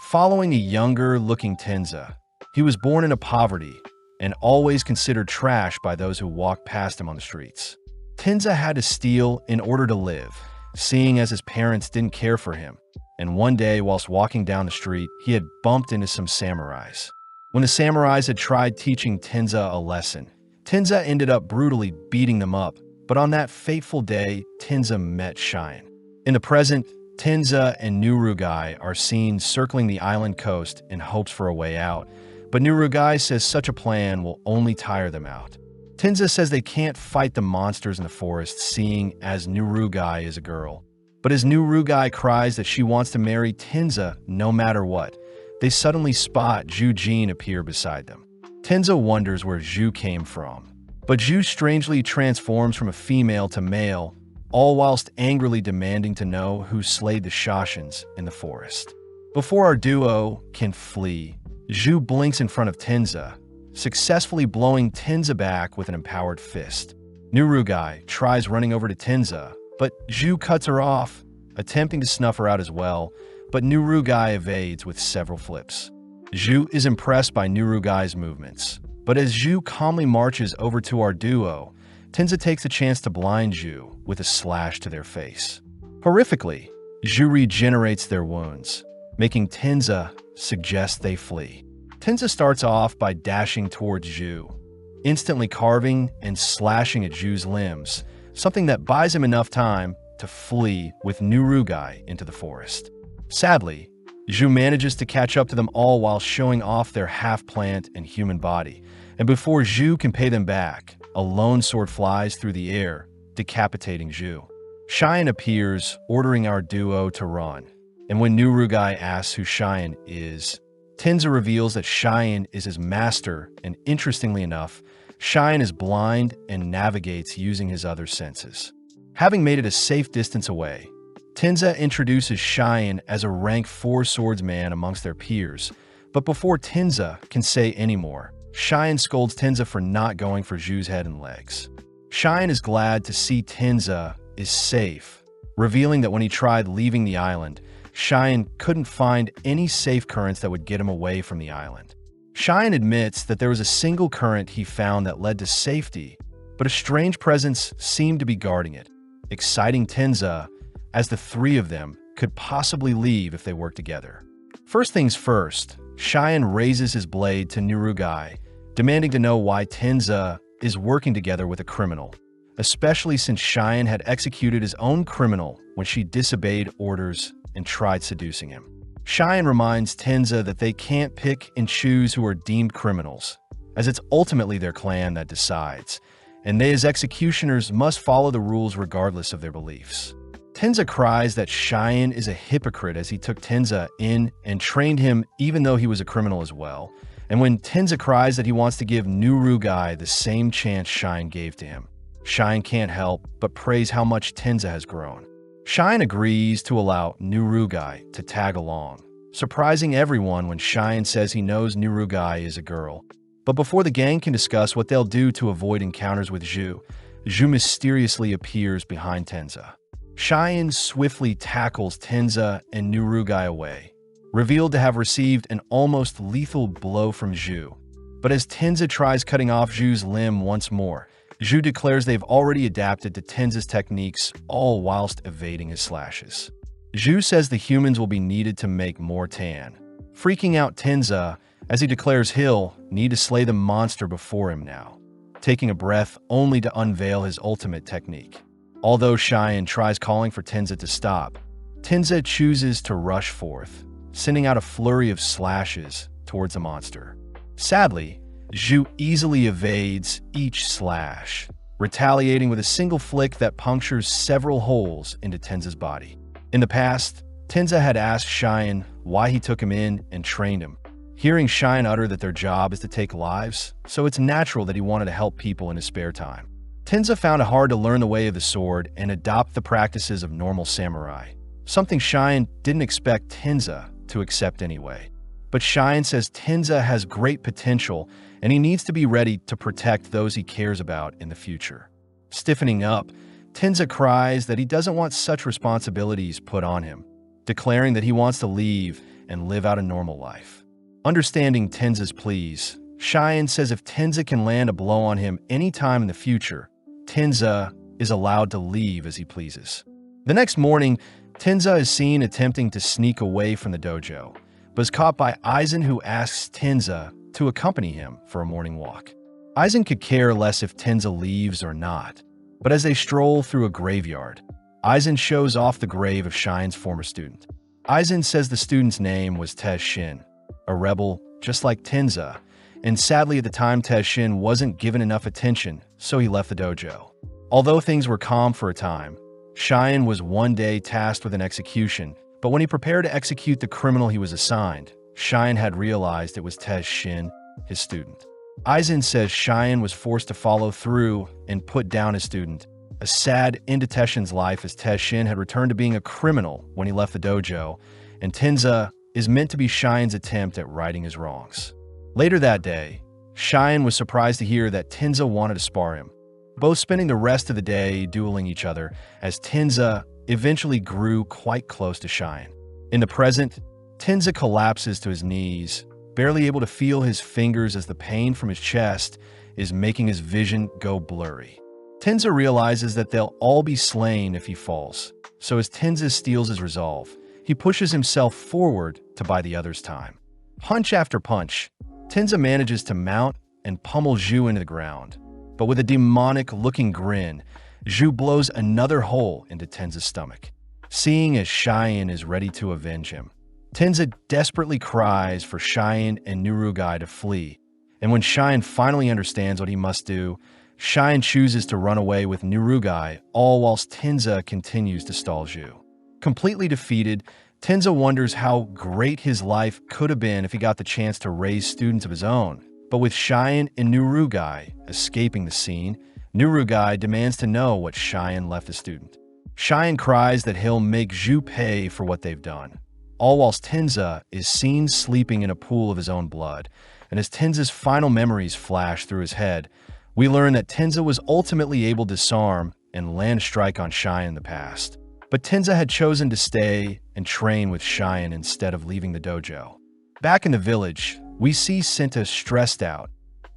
Following a younger-looking Tenza, he was born into poverty and always considered trash by those who walked past him on the streets. Tenza had to steal in order to live, seeing as his parents didn't care for him, and one day whilst walking down the street, he had bumped into some samurais. When the samurais had tried teaching Tenza a lesson, Tenza ended up brutally beating them up, but on that fateful day, Tenza met Shine. In the present, Tenza and Nurugai are seen circling the island coast in hopes for a way out, but Nurugai says such a plan will only tire them out. Tenza says they can't fight the monsters in the forest seeing as Nurugai is a girl, but as Nurugai cries that she wants to marry Tenza no matter what, they suddenly spot Ju-jin appear beside them. Tenza wonders where Ju came from, but Ju strangely transforms from a female to male, all whilst angrily demanding to know who slayed the Shashins in the forest. Before our duo can flee, Ju blinks in front of Tenza, successfully blowing Tenza back with an empowered fist. Nurugai tries running over to Tenza, but Ju cuts her off, attempting to snuff her out as well, but Nurugai evades with several flips. Ju is impressed by Nurugai's movements, but as Ju calmly marches over to our duo, Tenza takes a chance to blind Zhu with a slash to their face. Horrifically, Zhu regenerates their wounds, making Tenza suggest they flee. Tenza starts off by dashing towards Zhu, instantly carving and slashing at Zhu's limbs, something that buys him enough time to flee with Nurugai into the forest. Sadly, Zhu manages to catch up to them all while showing off their half-plant and human body, and before Zhu can pay them back, a lone sword flies through the air, decapitating Zhu. Cheyenne appears, ordering our duo to run, and when Nurugai asks who Cheyenne is, Tenza reveals that Cheyenne is his master, and interestingly enough, Cheyenne is blind and navigates using his other senses. Having made it a safe distance away, Tenza introduces Cheyenne as a rank 4 swordsman amongst their peers, but before Tenza can say any more, Cheyenne scolds Tenza for not going for Zhu's head and legs. Cheyenne is glad to see Tenza is safe, revealing that when he tried leaving the island, Cheyenne couldn't find any safe currents that would get him away from the island. Cheyenne admits that there was a single current he found that led to safety, but a strange presence seemed to be guarding it, exciting Tenza as the three of them could possibly leave if they worked together. First things first, Cheyenne raises his blade to Nurugai, demanding to know why Tenza is working together with a criminal, especially since Cheyenne had executed his own criminal when she disobeyed orders and tried seducing him. Cheyenne reminds Tenza that they can't pick and choose who are deemed criminals, as it's ultimately their clan that decides, and they as executioners must follow the rules regardless of their beliefs. Tenza cries that Cheyenne is a hypocrite as he took Tenza in and trained him even though he was a criminal as well, and when Tenza cries that he wants to give Nurugai the same chance Cheyenne gave to him, Cheyenne can't help but praise how much Tenza has grown. Cheyenne agrees to allow Nurugai to tag along, surprising everyone when Cheyenne says he knows Nurugai is a girl. But before the gang can discuss what they'll do to avoid encounters with Zhu, Zhu mysteriously appears behind Tenza. Cheyenne swiftly tackles Tenza and Nurugai away, revealed to have received an almost lethal blow from Zhu. But as Tenza tries cutting off Zhu's limb once more, Zhu declares they've already adapted to Tenza's techniques, all whilst evading his slashes. Zhu says the humans will be needed to make more tan, freaking out Tenza as he declares he'll need to slay the monster before him now, taking a breath only to unveil his ultimate technique. Although Cheyenne tries calling for Tenza to stop, Tenza chooses to rush forth, sending out a flurry of slashes towards the monster. Sadly, Zhu easily evades each slash, retaliating with a single flick that punctures several holes into Tenza's body. In the past, Tenza had asked Cheyenne why he took him in and trained him, hearing Cheyenne utter that their job is to take lives, so it's natural that he wanted to help people in his spare time. Tenza found it hard to learn the way of the sword and adopt the practices of normal samurai, something Cheyenne didn't expect Tenza to accept anyway. But Cheyenne says Tenza has great potential and he needs to be ready to protect those he cares about in the future. Stiffening up, Tenza cries that he doesn't want such responsibilities put on him, declaring that he wants to leave and live out a normal life. Understanding Tenza's pleas, Cheyenne says if Tenza can land a blow on him any time in the future, Tenza is allowed to leave as he pleases. The next morning, Tenza is seen attempting to sneak away from the dojo, but is caught by Aizen, who asks Tenza to accompany him for a morning walk. Aizen could care less if Tenza leaves or not, but as they stroll through a graveyard, Aizen shows off the grave of Cheyenne's former student. Aizen says the student's name was Tez Shin, a rebel just like Tenza, and sadly at the time Tez Shin wasn't given enough attention, so he left the dojo. Although things were calm for a time, Cheyenne was one day tasked with an execution, but when he prepared to execute the criminal he was assigned, Cheyenne had realized it was Tez Shin, his student. Aizen says Cheyenne was forced to follow through and put down his student, a sad end to Tez Shin's life as Tez Shin had returned to being a criminal when he left the dojo, and Tenza is meant to be Cheyenne's attempt at righting his wrongs. Later that day, Cheyenne was surprised to hear that Tenza wanted to spar him, both spending the rest of the day dueling each other as Tenza eventually grew quite close to Cheyenne. In the present, Tenza collapses to his knees, barely able to feel his fingers as the pain from his chest is making his vision go blurry. Tenza realizes that they'll all be slain if he falls, so as Tenza steals his resolve, he pushes himself forward to buy the others time. Punch after punch, Tenza manages to mount and pummel Zhu into the ground, but with a demonic-looking grin, Zhu blows another hole into Tenza's stomach. Seeing as Cheyenne is ready to avenge him, Tenza desperately cries for Cheyenne and Nurugai to flee, and when Cheyenne finally understands what he must do, Cheyenne chooses to run away with Nurugai, all whilst Tenza continues to stall Zhu. Completely defeated, Tenza wonders how great his life could have been if he got the chance to raise students of his own. But with Cheyenne and Nurugai escaping the scene, Nurugai demands to know what Cheyenne left the student. Cheyenne cries that he'll make Zhu pay for what they've done, all whilst Tenza is seen sleeping in a pool of his own blood, and as Tenza's final memories flash through his head, we learn that Tenza was ultimately able to disarm and land a strike on Cheyenne in the past. But Tenza had chosen to stay and train with Cheyenne instead of leaving the dojo. Back in the village, we see Senta stressed out,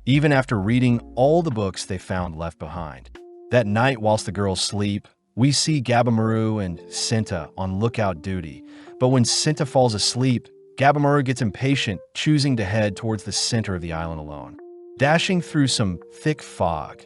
even after reading all the books they found left behind. That night, whilst the girls sleep, we see Gabimaru and Senta on lookout duty, but when Senta falls asleep, Gabimaru gets impatient, choosing to head towards the center of the island alone. Dashing through some thick fog,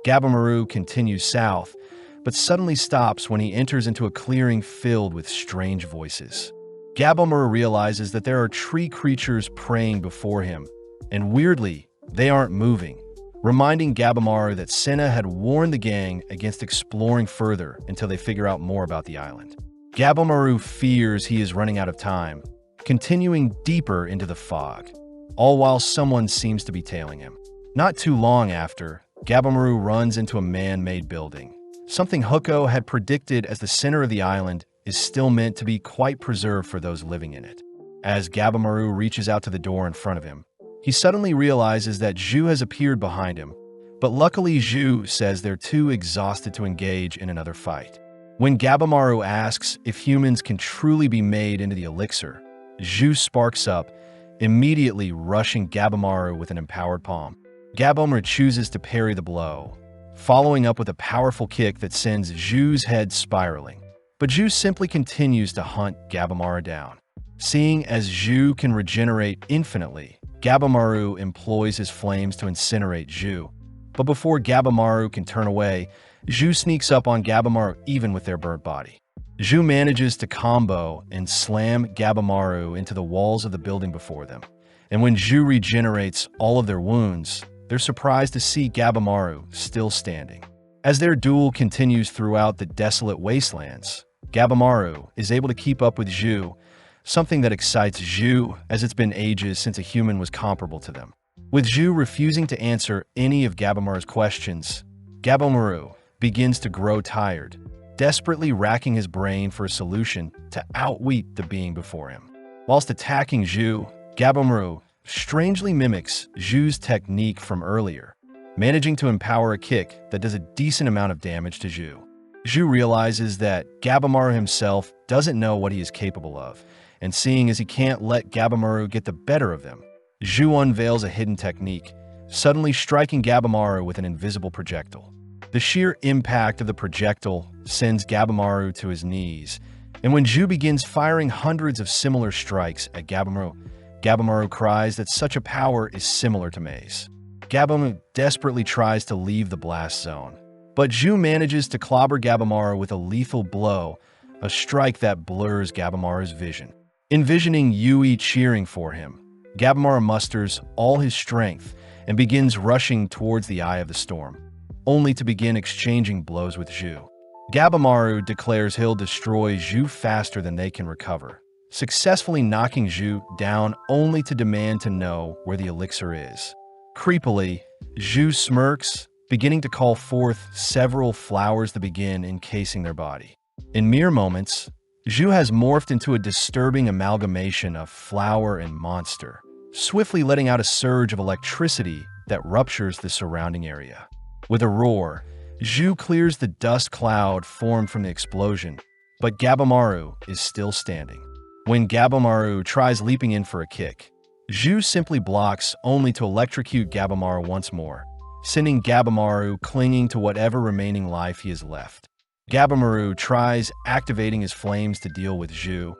Gabimaru continues south, but suddenly stops when he enters into a clearing filled with strange voices. Gabimaru realizes that there are tree creatures praying before him, and weirdly, they aren't moving, reminding Gabimaru that Senna had warned the gang against exploring further until they figure out more about the island. Gabimaru fears he is running out of time, continuing deeper into the fog, all while someone seems to be tailing him. Not too long after, Gabimaru runs into a man-made building, something Huko had predicted as the center of the island is still meant to be quite preserved for those living in it. As Gabimaru reaches out to the door in front of him, he suddenly realizes that Zhu has appeared behind him, but luckily Zhu says they're too exhausted to engage in another fight. When Gabimaru asks if humans can truly be made into the elixir, Zhu sparks up, immediately rushing Gabimaru with an empowered palm. Gabimaru chooses to parry the blow, following up with a powerful kick that sends Zhu's head spiraling. But Zhu simply continues to hunt Gabimaru down. Seeing as Zhu can regenerate infinitely, Gabimaru employs his flames to incinerate Zhu. But before Gabimaru can turn away, Zhu sneaks up on Gabimaru even with their burnt body. Zhu manages to combo and slam Gabimaru into the walls of the building before them. And when Zhu regenerates all of their wounds, they're surprised to see Gabimaru still standing. As their duel continues throughout the desolate wastelands, Gabimaru is able to keep up with Zhu, something that excites Zhu as it's been ages since a human was comparable to them. With Zhu refusing to answer any of Gabimaru's questions, Gabimaru begins to grow tired, desperately racking his brain for a solution to outwit the being before him. Whilst attacking Zhu, Gabimaru strangely mimics Zhu's technique from earlier, managing to empower a kick that does a decent amount of damage to Zhu. Zhu realizes that Gabimaru himself doesn't know what he is capable of, and seeing as he can't let Gabimaru get the better of him, Zhu unveils a hidden technique, suddenly striking Gabimaru with an invisible projectile. The sheer impact of the projectile sends Gabimaru to his knees, and when Zhu begins firing hundreds of similar strikes at Gabimaru, Gabimaru cries that such a power is similar to Maze. Gabimaru desperately tries to leave the blast zone, but Zhu manages to clobber Gabimaru with a lethal blow, a strike that blurs Gabimaru's vision. Envisioning Yui cheering for him, Gabimaru musters all his strength and begins rushing towards the eye of the storm, only to begin exchanging blows with Zhu. Gabimaru declares he'll destroy Zhu faster than they can recover, successfully knocking Zhu down only to demand to know where the elixir is. Creepily, Zhu smirks, beginning to call forth several flowers to begin encasing their body. In mere moments, Zhu has morphed into a disturbing amalgamation of flower and monster, swiftly letting out a surge of electricity that ruptures the surrounding area. With a roar, Zhu clears the dust cloud formed from the explosion, but Gabimaru is still standing. When Gabimaru tries leaping in for a kick, Zhu simply blocks only to electrocute Gabimaru once more, sending Gabimaru clinging to whatever remaining life he has left. Gabimaru tries activating his flames to deal with Zhu,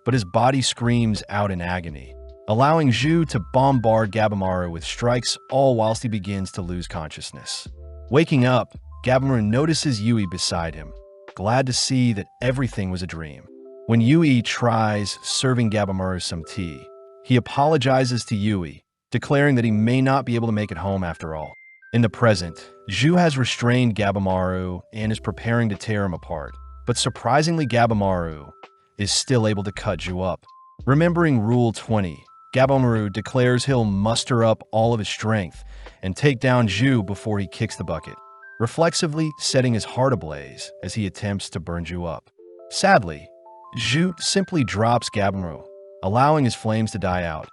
but his body screams out in agony, allowing Zhu to bombard Gabimaru with strikes all whilst he begins to lose consciousness. Waking up, Gabimaru notices Yui beside him, glad to see that everything was a dream. When Yui tries serving Gabimaru some tea, he apologizes to Yui, declaring that he may not be able to make it home after all. In the present, Zhu has restrained Gabimaru and is preparing to tear him apart, but surprisingly Gabimaru is still able to cut Zhu up. Remembering Rule 20, Gabimaru declares he'll muster up all of his strength and take down Zhu before he kicks the bucket, reflexively setting his heart ablaze as he attempts to burn Zhu up. Sadly, Zhu simply drops Gabimaru, allowing his flames to die out,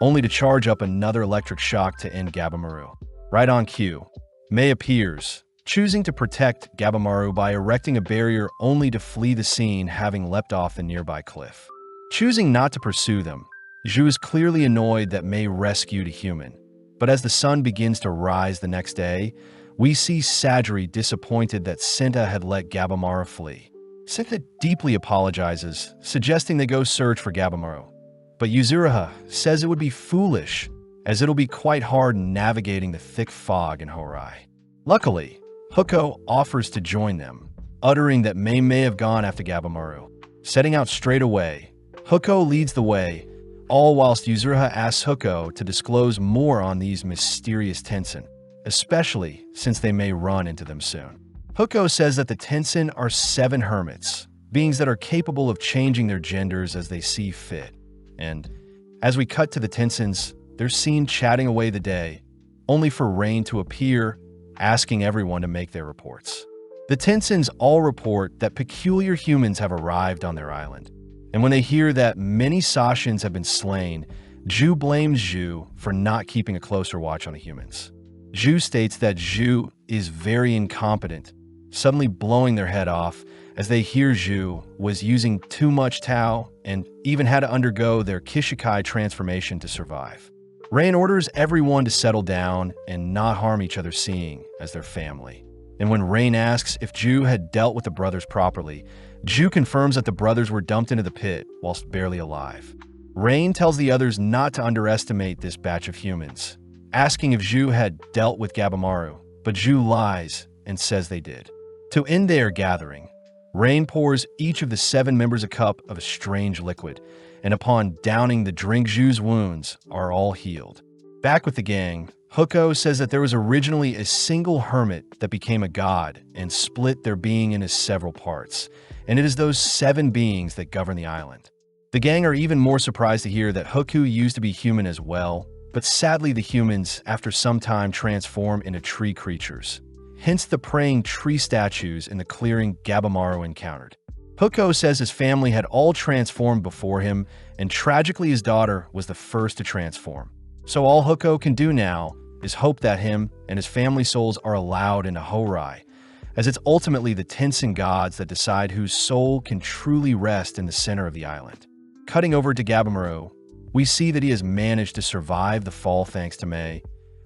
only to charge up another electric shock to end Gabimaru. Right on cue, Mei appears, choosing to protect Gabimaru by erecting a barrier only to flee the scene, having leapt off the nearby cliff. Choosing not to pursue them, Zhu is clearly annoyed that Mei rescued a human. But as the sun begins to rise the next day, we see Sajiri disappointed that Senta had let Gabimaru flee. Senta deeply apologizes, suggesting they go search for Gabimaru. But Yuzuriha says it would be foolish, as it'll be quite hard navigating the thick fog in Horai. Luckily, Huko offers to join them, uttering that Mei may have gone after Gabimaru. Setting out straight away, Huko leads the way, all whilst Yuzuriha asks Huko to disclose more on these mysterious Tensen, especially since they may run into them soon. Huko says that the Tensen are 7 hermits, beings that are capable of changing their genders as they see fit. And as we cut to the Tensens, they're seen chatting away the day, only for Rain to appear, asking everyone to make their reports. The Tensens all report that peculiar humans have arrived on their island, and when they hear that many Sashins have been slain, Zhu blames Zhu for not keeping a closer watch on the humans. Zhu states that Zhu is very incompetent, suddenly blowing their head off as they hear Zhu was using too much Tao and even had to undergo their Kishikai transformation to survive. Rain orders everyone to settle down and not harm each other, seeing as their family. And when Rain asks if Zhu had dealt with the brothers properly, Zhu confirms that the brothers were dumped into the pit whilst barely alive. Rain tells the others not to underestimate this batch of humans, asking if Zhu had dealt with Gabimaru, but Zhu lies and says they did. To end their gathering, Rain pours each of the 7 members a cup of a strange liquid, and upon downing the drink, Zhu's wounds are all healed. Back with the gang, Huko says that there was originally a single hermit that became a god and split their being into several parts, and it is those 7 beings that govern the island. The gang are even more surprised to hear that Huko used to be human as well, but sadly the humans, after some time, transform into tree creatures. Hence the praying tree statues in the clearing Gabimaru encountered. Huko says his family had all transformed before him, and tragically his daughter was the first to transform. So all Huko can do now is hope that him and his family souls are allowed into Horai, as it's ultimately the Tensen gods that decide whose soul can truly rest in the center of the island. Cutting over to Gabimaru, we see that he has managed to survive the fall thanks to Mei,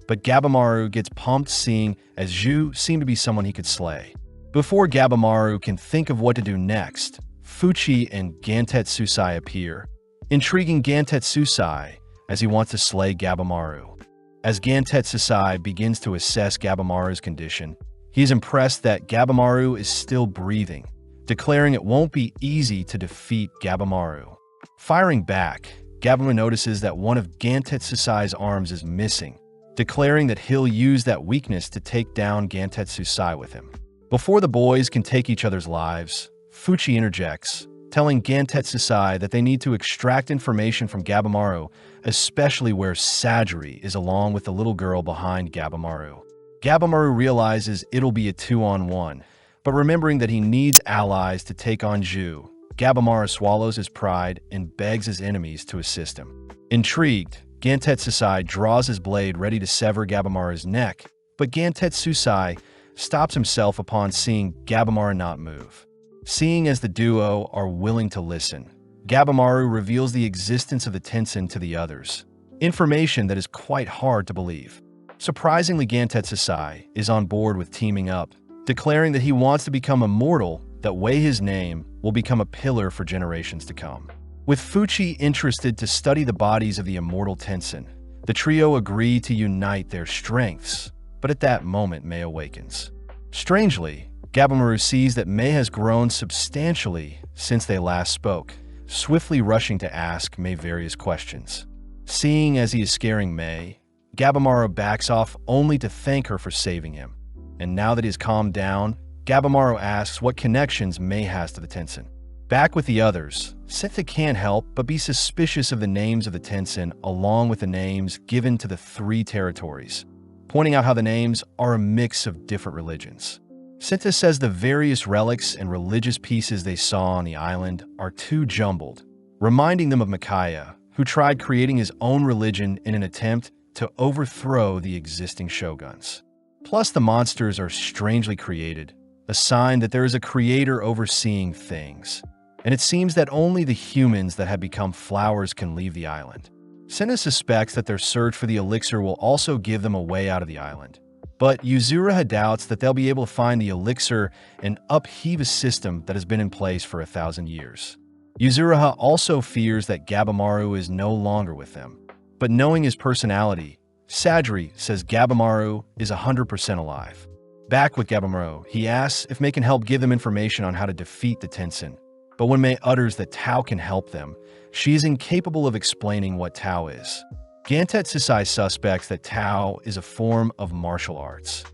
but Gabimaru gets pumped seeing as Zhu seemed to be someone he could slay. Before Gabimaru can think of what to do next, Fuchi and Gantetsusai appear, intriguing Gantetsusai as he wants to slay Gabimaru. As Gantetsusai begins to assess Gabimaru's condition, he is impressed that Gabimaru is still breathing, declaring it won't be easy to defeat Gabimaru. Firing back, Gabimaru notices that one of Gantetsusai's arms is missing, declaring that he'll use that weakness to take down Gantetsusai with him. Before the boys can take each other's lives, Fuchi interjects, telling Gantetsusai that they need to extract information from Gabimaru, especially where Sajiri is along with the little girl behind Gabimaru. Gabimaru realizes it'll be a 2-on-1, but remembering that he needs allies to take on Zhu, Gabimaru swallows his pride and begs his enemies to assist him. Intrigued, Gantetsusai draws his blade ready to sever Gabimaru's neck, but Gantetsusai stops himself upon seeing Gabimaru not move. Seeing as the duo are willing to listen, Gabimaru reveals the existence of the Tensen to the others, information that is quite hard to believe. Surprisingly, Gantetsusai is on board with teaming up, declaring that he wants to become immortal, that way his name will become a pillar for generations to come. With Fuchi interested to study the bodies of the immortal Tenshin, the trio agree to unite their strengths, but at that moment Mei awakens. Strangely, Gabimaru sees that Mei has grown substantially since they last spoke, swiftly rushing to ask Mei various questions. Seeing as he is scaring Mei, Gabimaru backs off only to thank her for saving him. And now that he's calmed down, Gabimaru asks what connections Mei has to the Tenshin. Back with the others, Sentha can't help but be suspicious of the names of the Tenshin along with the names given to the 3 territories, pointing out how the names are a mix of different religions. Sentha says the various relics and religious pieces they saw on the island are too jumbled, reminding them of Mikaya, who tried creating his own religion in an attempt to overthrow the existing shoguns. Plus, the monsters are strangely created, a sign that there is a creator overseeing things. And it seems that only the humans that have become flowers can leave the island. Senna suspects that their search for the elixir will also give them a way out of the island. But Yuzuriha doubts that they'll be able to find the elixir and upheave a system that has been in place for 1,000 years. Yuzuriha also fears that Gabimaru is no longer with them. But knowing his personality, Sadri says Gabimaru is 100% alive. Back with Gabimaru, he asks if Mei can help give them information on how to defeat the Tenshin. But when Mei utters that Tao can help them, she is incapable of explaining what Tao is. Gantetsusai suspects that Tao is a form of martial arts.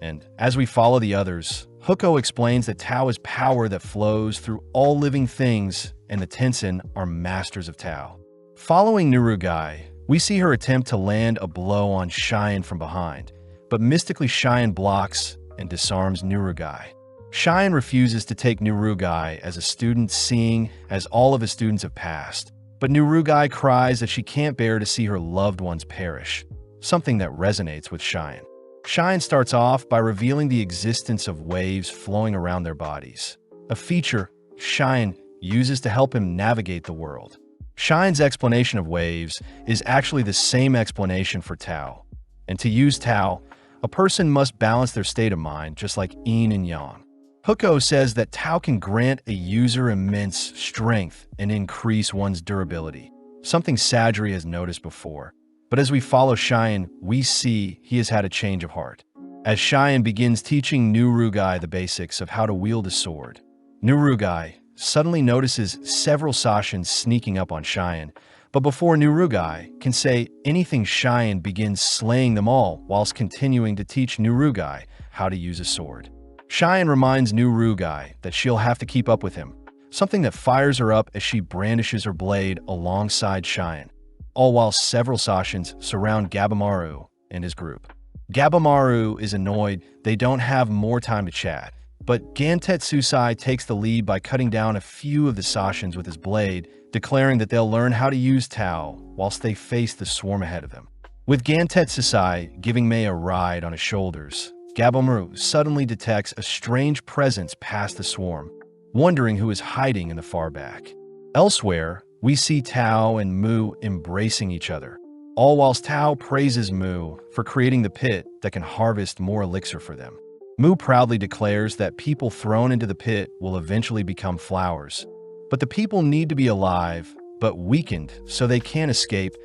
And as we follow the others, Huko explains that Tao is power that flows through all living things, and the Tenshin are masters of Tao. Following Nurugai, we see her attempt to land a blow on Cheyenne from behind, but mystically Cheyenne blocks and disarms Nurugai. Cheyenne refuses to take Nurugai as a student, seeing as all of his students have passed. But Nurugai cries that she can't bear to see her loved ones perish, something that resonates with Cheyenne. Cheyenne starts off by revealing the existence of waves flowing around their bodies, a feature Cheyenne uses to help him navigate the world. Cheyenne's explanation of waves is actually the same explanation for Tao. And to use Tao, a person must balance their state of mind just like yin and yang. Huko says that Tao can grant a user immense strength and increase one's durability, something Sadri has noticed before. But as we follow Cheyenne, we see he has had a change of heart. As Cheyenne begins teaching Nurugai the basics of how to wield a sword, Nurugai suddenly notices several Sashins sneaking up on Cheyenne, but before Nurugai can say anything, Cheyenne begins slaying them all whilst continuing to teach Nurugai how to use a sword. Cheyenne reminds Nurugai that she'll have to keep up with him, something that fires her up as she brandishes her blade alongside Cheyenne, all while several Sashins surround Gabimaru and his group. Gabimaru is annoyed they don't have more time to chat, but Gantetsusai takes the lead by cutting down a few of the Sashins with his blade, declaring that they'll learn how to use Tao whilst they face the swarm ahead of them. With Gantetsusai giving Mei a ride on his shoulders, Gabimaru suddenly detects a strange presence past the swarm, wondering who is hiding in the far back. Elsewhere, we see Tao and Mu embracing each other, all whilst Tao praises Mu for creating the pit that can harvest more elixir for them. Mu proudly declares that people thrown into the pit will eventually become flowers, but the people need to be alive but weakened so they can't escape,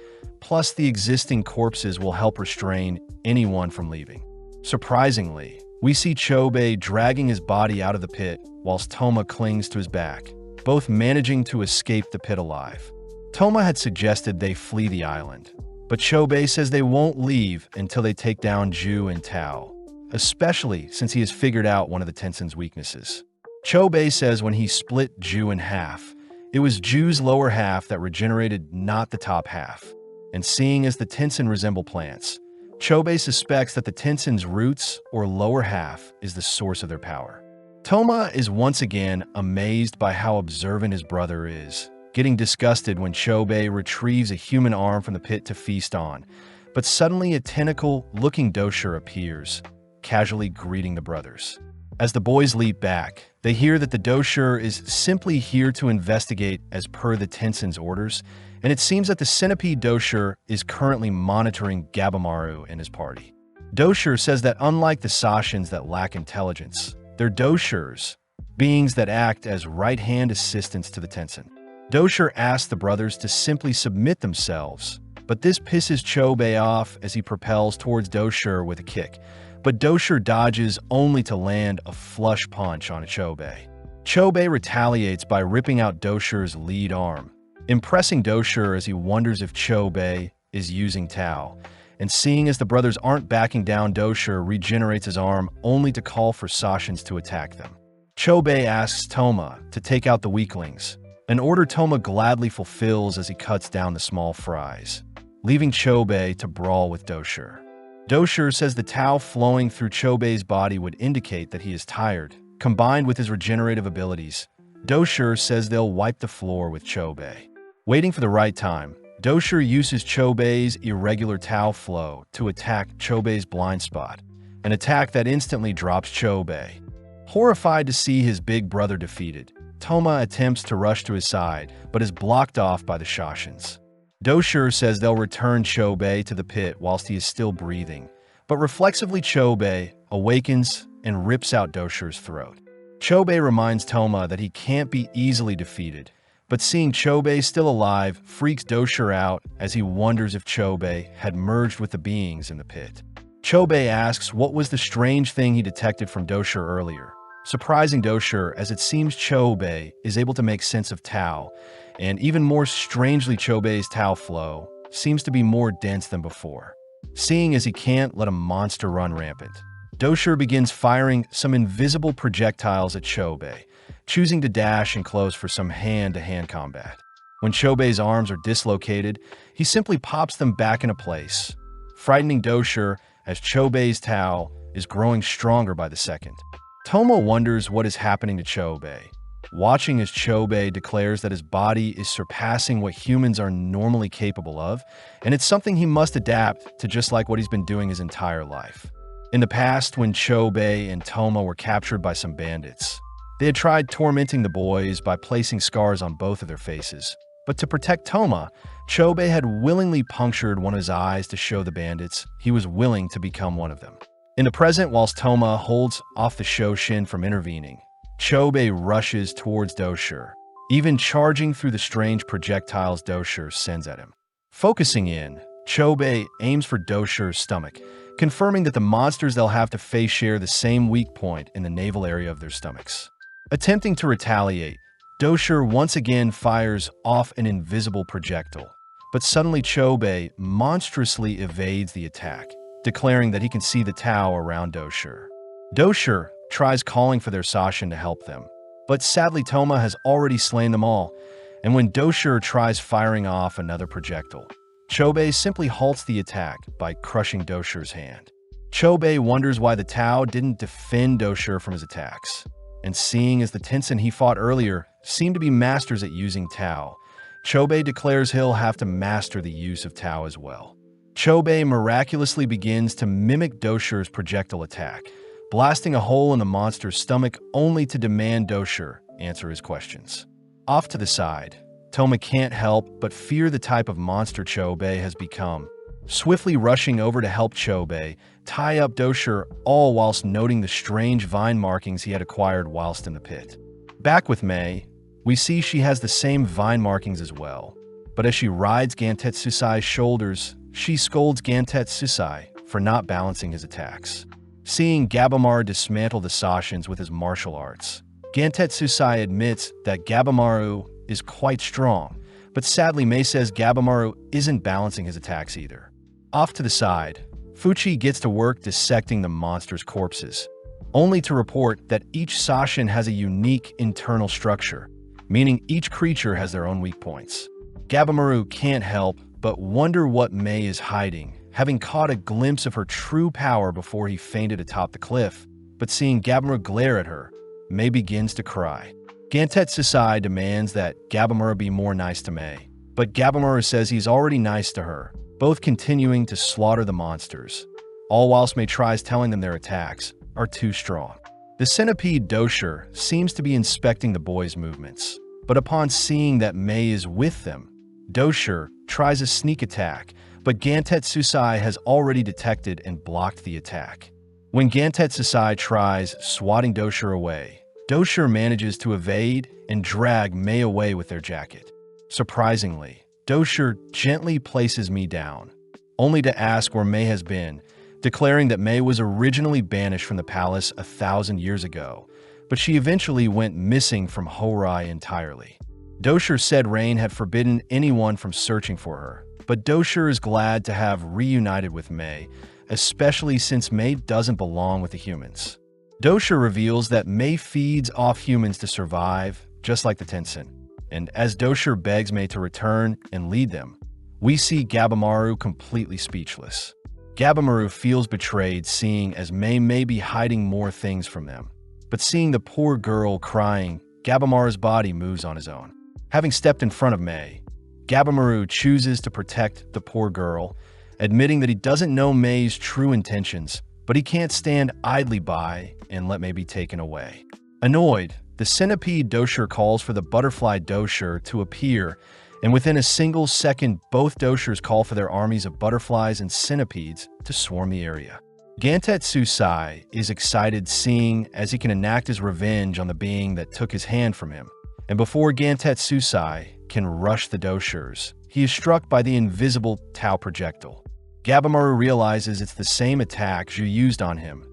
plus the existing corpses will help restrain anyone from leaving. Surprisingly, we see Chobei dragging his body out of the pit whilst Toma clings to his back, both managing to escape the pit alive. Toma had suggested they flee the island, but Chobei says they won't leave until they take down Ju and Tao, especially since he has figured out one of the Tenshin's weaknesses. Chobei says when he split Ju in half, it was Ju's lower half that regenerated, not the top half. And seeing as the Tenshin resemble plants, Chobei suspects that the Tenshin's roots or lower half is the source of their power. Toma is once again amazed by how observant his brother is, getting disgusted when Chobei retrieves a human arm from the pit to feast on, but suddenly a tentacle-looking dosher appears, casually greeting the brothers. As the boys leap back, they hear that the dosher is simply here to investigate as per the Tenshin's orders, and it seems that the centipede dosher is currently monitoring Gabimaru and his party. Doshir says that unlike the Sashins that lack intelligence, they're Doshirs, beings that act as right-hand assistants to the Tenshin. Doshir asks the brothers to simply submit themselves, but this pisses Chobei off as he propels towards Doshir with a kick, but Doshir dodges only to land a flush punch on Chobei. Chobei retaliates by ripping out Doshir's lead arm, impressing Doshir as he wonders if Chobei is using Tao, and seeing as the brothers aren't backing down, Doshir regenerates his arm only to call for Sashins to attack them. Chobei asks Toma to take out the weaklings, an order Toma gladly fulfills as he cuts down the small fries, leaving Chobei to brawl with Doshir. Doshir says the Tao flowing through Chobei's body would indicate that he is tired. Combined with his regenerative abilities, Doshir says they'll wipe the floor with Chobei. Waiting for the right time, Doshir uses Chobei's irregular Tao flow to attack Chobei's blind spot, an attack that instantly drops Chobei. Horrified to see his big brother defeated, Toma attempts to rush to his side, but is blocked off by the Sashins. Doshir says they'll return Chobei to the pit whilst he is still breathing, but reflexively Chobei awakens and rips out Doshir's throat. Chobei reminds Toma that he can't be easily defeated, but seeing Chobei still alive freaks Doshir out as he wonders if Chobei had merged with the beings in the pit. Chobei asks what was the strange thing he detected from Doshir earlier, surprising Doshir as it seems Chobei is able to make sense of Tao, and even more strangely Chobei's Tao flow seems to be more dense than before. Seeing as he can't let a monster run rampant, Doshir begins firing some invisible projectiles at Chobei, choosing to dash and close for some hand-to-hand combat. When Chobei's arms are dislocated, he simply pops them back into place, frightening Doshir as Chobei's Tao is growing stronger by the second. Toma wonders what is happening to Chobei, watching as Chobei declares that his body is surpassing what humans are normally capable of, and it's something he must adapt to, just like what he's been doing his entire life. In the past, when Chobei and Toma were captured by some bandits, they had tried tormenting the boys by placing scars on both of their faces. But to protect Toma, Chobei had willingly punctured one of his eyes to show the bandits he was willing to become one of them. In the present, whilst Toma holds off the Shoshin from intervening, Chobei rushes towards Doshir, even charging through the strange projectiles Doshir sends at him. Focusing in, Chobei aims for Doshir's stomach, confirming that the monsters they'll have to face share the same weak point in the navel area of their stomachs. Attempting to retaliate, Doshir once again fires off an invisible projectile, but suddenly Chobei monstrously evades the attack, declaring that he can see the Tao around Doshir. Doshir tries calling for their Sashin to help them, but sadly Toma has already slain them all, and when Doshir tries firing off another projectile, Chobei simply halts the attack by crushing Doshir's hand. Chobei wonders why the Tao didn't defend Doshir from his attacks, and seeing as the Tenshin he fought earlier seem to be masters at using Tao, Chobei declares he'll have to master the use of Tao as well. Chobei miraculously begins to mimic Doshir's projectile attack, blasting a hole in the monster's stomach only to demand Doshir answer his questions. Off to the side, Toma can't help but fear the type of monster Chobei has become, swiftly rushing over to help Chobei tie up Doshir, all whilst noting the strange vine markings he had acquired whilst in the pit. Back with Mei, we see she has the same vine markings as well, but as she rides Gantetsusai's shoulders, she scolds Gantetsusai for not balancing his attacks. Seeing Gabamaru dismantle the Sashins with his martial arts, Gantetsusai admits that Gabamaru is quite strong, but sadly Mei says Gabamaru isn't balancing his attacks either. Off to the side, Fuchi gets to work dissecting the monster's corpses, only to report that each Sashin has a unique internal structure, meaning each creature has their own weak points. Gabamaru can't help but wonder what Mei is hiding, having caught a glimpse of her true power before he fainted atop the cliff, but seeing Gabamaru glare at her, Mei begins to cry. Gantetsusai demands that Gabamaru be more nice to Mei, but Gabamaru says he's already nice to her, both continuing to slaughter the monsters, all whilst Mei tries telling them their attacks are too strong. The centipede Doshir seems to be inspecting the boys' movements, but upon seeing that Mei is with them, Doshir tries a sneak attack, but Gantetsusai has already detected and blocked the attack. When Gantetsusai tries swatting Doshir away, Doshir manages to evade and drag Mei away with their jacket. Surprisingly, Doshir gently places Mei down, only to ask where Mei has been, declaring that Mei was originally banished from the palace 1,000 years ago, but she eventually went missing from Horai entirely. Doshir said Rain had forbidden anyone from searching for her, but Doshir is glad to have reunited with Mei, especially since Mei doesn't belong with the humans. Doshir reveals that Mei feeds off humans to survive, just like the Tenshin. And as Doshir begs Mei to return and lead them, we see Gabamaru completely speechless. Gabamaru feels betrayed, seeing as Mei may be hiding more things from them. But seeing the poor girl crying, Gabamaru's body moves on his own. Having stepped in front of Mei, Gabamaru chooses to protect the poor girl, admitting that he doesn't know Mei's true intentions, but he can't stand idly by and let Mei be taken away. Annoyed, the centipede Doshir calls for the butterfly Doshir to appear, and within a single second, both Doshirs call for their armies of butterflies and centipedes to swarm the area. Gantetsusai is excited, seeing as he can enact his revenge on the being that took his hand from him. And before Gantetsusai can rush the Doshirs, he is struck by the invisible Tau projectile. Gabamaru realizes it's the same attack Zhu used on him,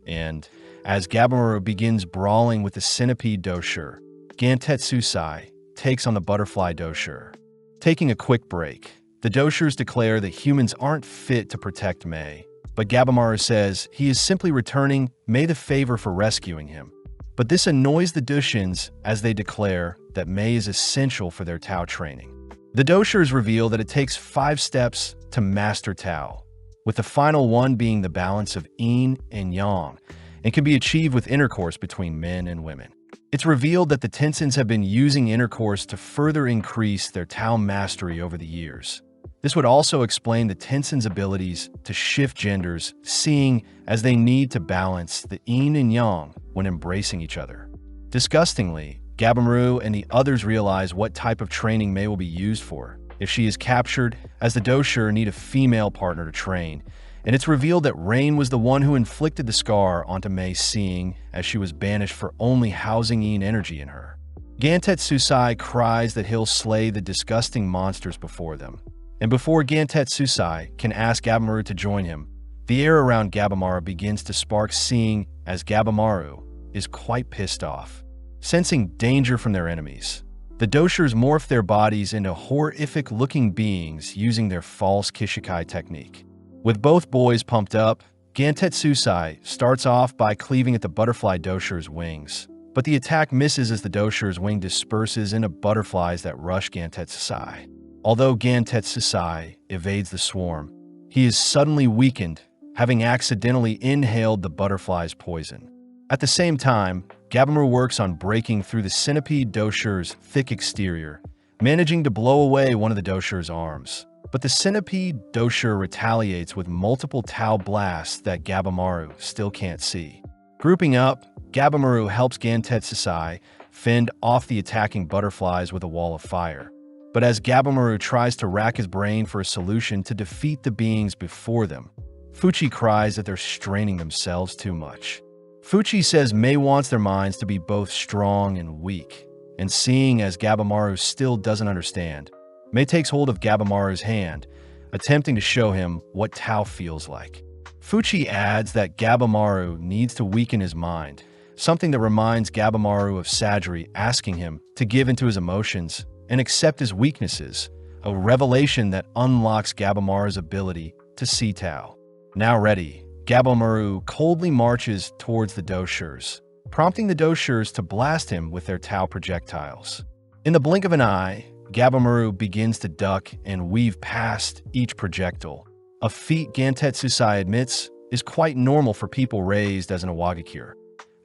and as Gabamaru begins brawling with the centipede Doshir, Gantetsusai takes on the butterfly Doshir. Taking a quick break, the Doshirs declare that humans aren't fit to protect Mei, but Gabamaru says he is simply returning Mei the favor for rescuing him. But this annoys the Doshins as they declare that Mei is essential for their Tau training. The Doshirs reveal that it takes 5 steps to master Tau, with the final one being the balance of yin and yang, and can be achieved with intercourse between men and women. It's revealed that the Tenshins have been using intercourse to further increase their Tau mastery over the years. This would also explain the Tenshins' abilities to shift genders, seeing as they need to balance the yin and yang when embracing each other. Disgustingly, Gabamaru and the others realize what type of training Mei will be used for if she is captured, as the Doshir need a female partner to train, and it's revealed that Rain was the one who inflicted the scar onto Mei, seeing as she was banished for only housing yin energy in her. Gantetsusai cries that he'll slay the disgusting monsters before them. And before Gantetsusai can ask Gabamaru to join him, the air around Gabamaru begins to spark, seeing as Gabamaru is quite pissed off. Sensing danger from their enemies, the Doshirs morph their bodies into horrific-looking beings using their false Kishikai technique. With both boys pumped up, Gantetsusai starts off by cleaving at the butterfly Doshir's wings, but the attack misses as the Doshir's wing disperses into butterflies that rush Gantetsusai. Although Gantetsusai evades the swarm, he is suddenly weakened, having accidentally inhaled the butterfly's poison. At the same time, Gabamaru works on breaking through the centipede Doshir's thick exterior, managing to blow away one of the Doshir's arms. But the centipede Doshir retaliates with multiple Tau blasts that Gabamaru still can't see. Grouping up, Gabamaru helps Gantetsusai fend off the attacking butterflies with a wall of fire. But as Gabamaru tries to rack his brain for a solution to defeat the beings before them, Fuchi cries that they're straining themselves too much. Fuchi says Mei wants their minds to be both strong and weak, and seeing as Gabamaru still doesn't understand, Mei takes hold of Gabamaru's hand, attempting to show him what Tau feels like. Fuchi adds that Gabamaru needs to weaken his mind, something that reminds Gabamaru of Sajiri asking him to give into his emotions and accept his weaknesses, a revelation that unlocks Gabamaru's ability to see Tau. Now ready, Gabamaru coldly marches towards the Doshirs, prompting the Doshirs to blast him with their Tau projectiles. In the blink of an eye, Gabamaru begins to duck and weave past each projectile, a feat Gantetsusai admits is quite normal for people raised as an Awagakure,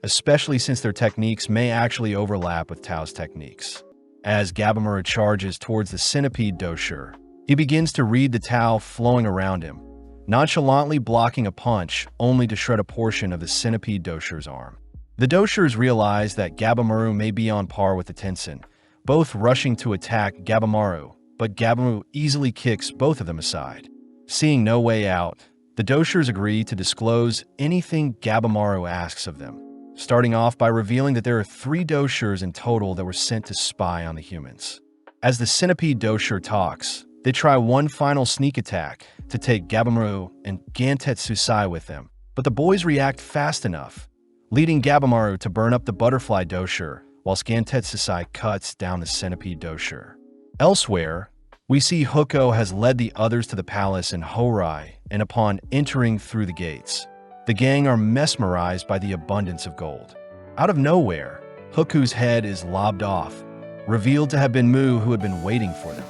especially since their techniques may actually overlap with Tau's techniques. As Gabamaru charges towards the centipede Doshir, he begins to read the Tau flowing around him, nonchalantly blocking a punch only to shred a portion of the centipede Doshir's arm. The Doshirs realize that Gabamaru may be on par with the Tenshin, both rushing to attack Gabamaru, but Gabamaru easily kicks both of them aside. Seeing no way out, the Doshers agree to disclose anything Gabimaru asks of them, starting off by revealing that there are 3 Doshers in total that were sent to spy on the humans. As the Centipede Dosher talks, they try one final sneak attack to take Gabimaru and Gantetsusai with them, but the boys react fast enough, leading Gabimaru to burn up the Butterfly Dosher, whilst Gantetsusai cuts down the Centipede Dosher. Elsewhere, we see Huko has led the others to the palace in Horai, and upon entering through the gates, the gang are mesmerized by the abundance of gold. Out of nowhere, Huku's head is lobbed off, revealed to have been Mu, who had been waiting for them.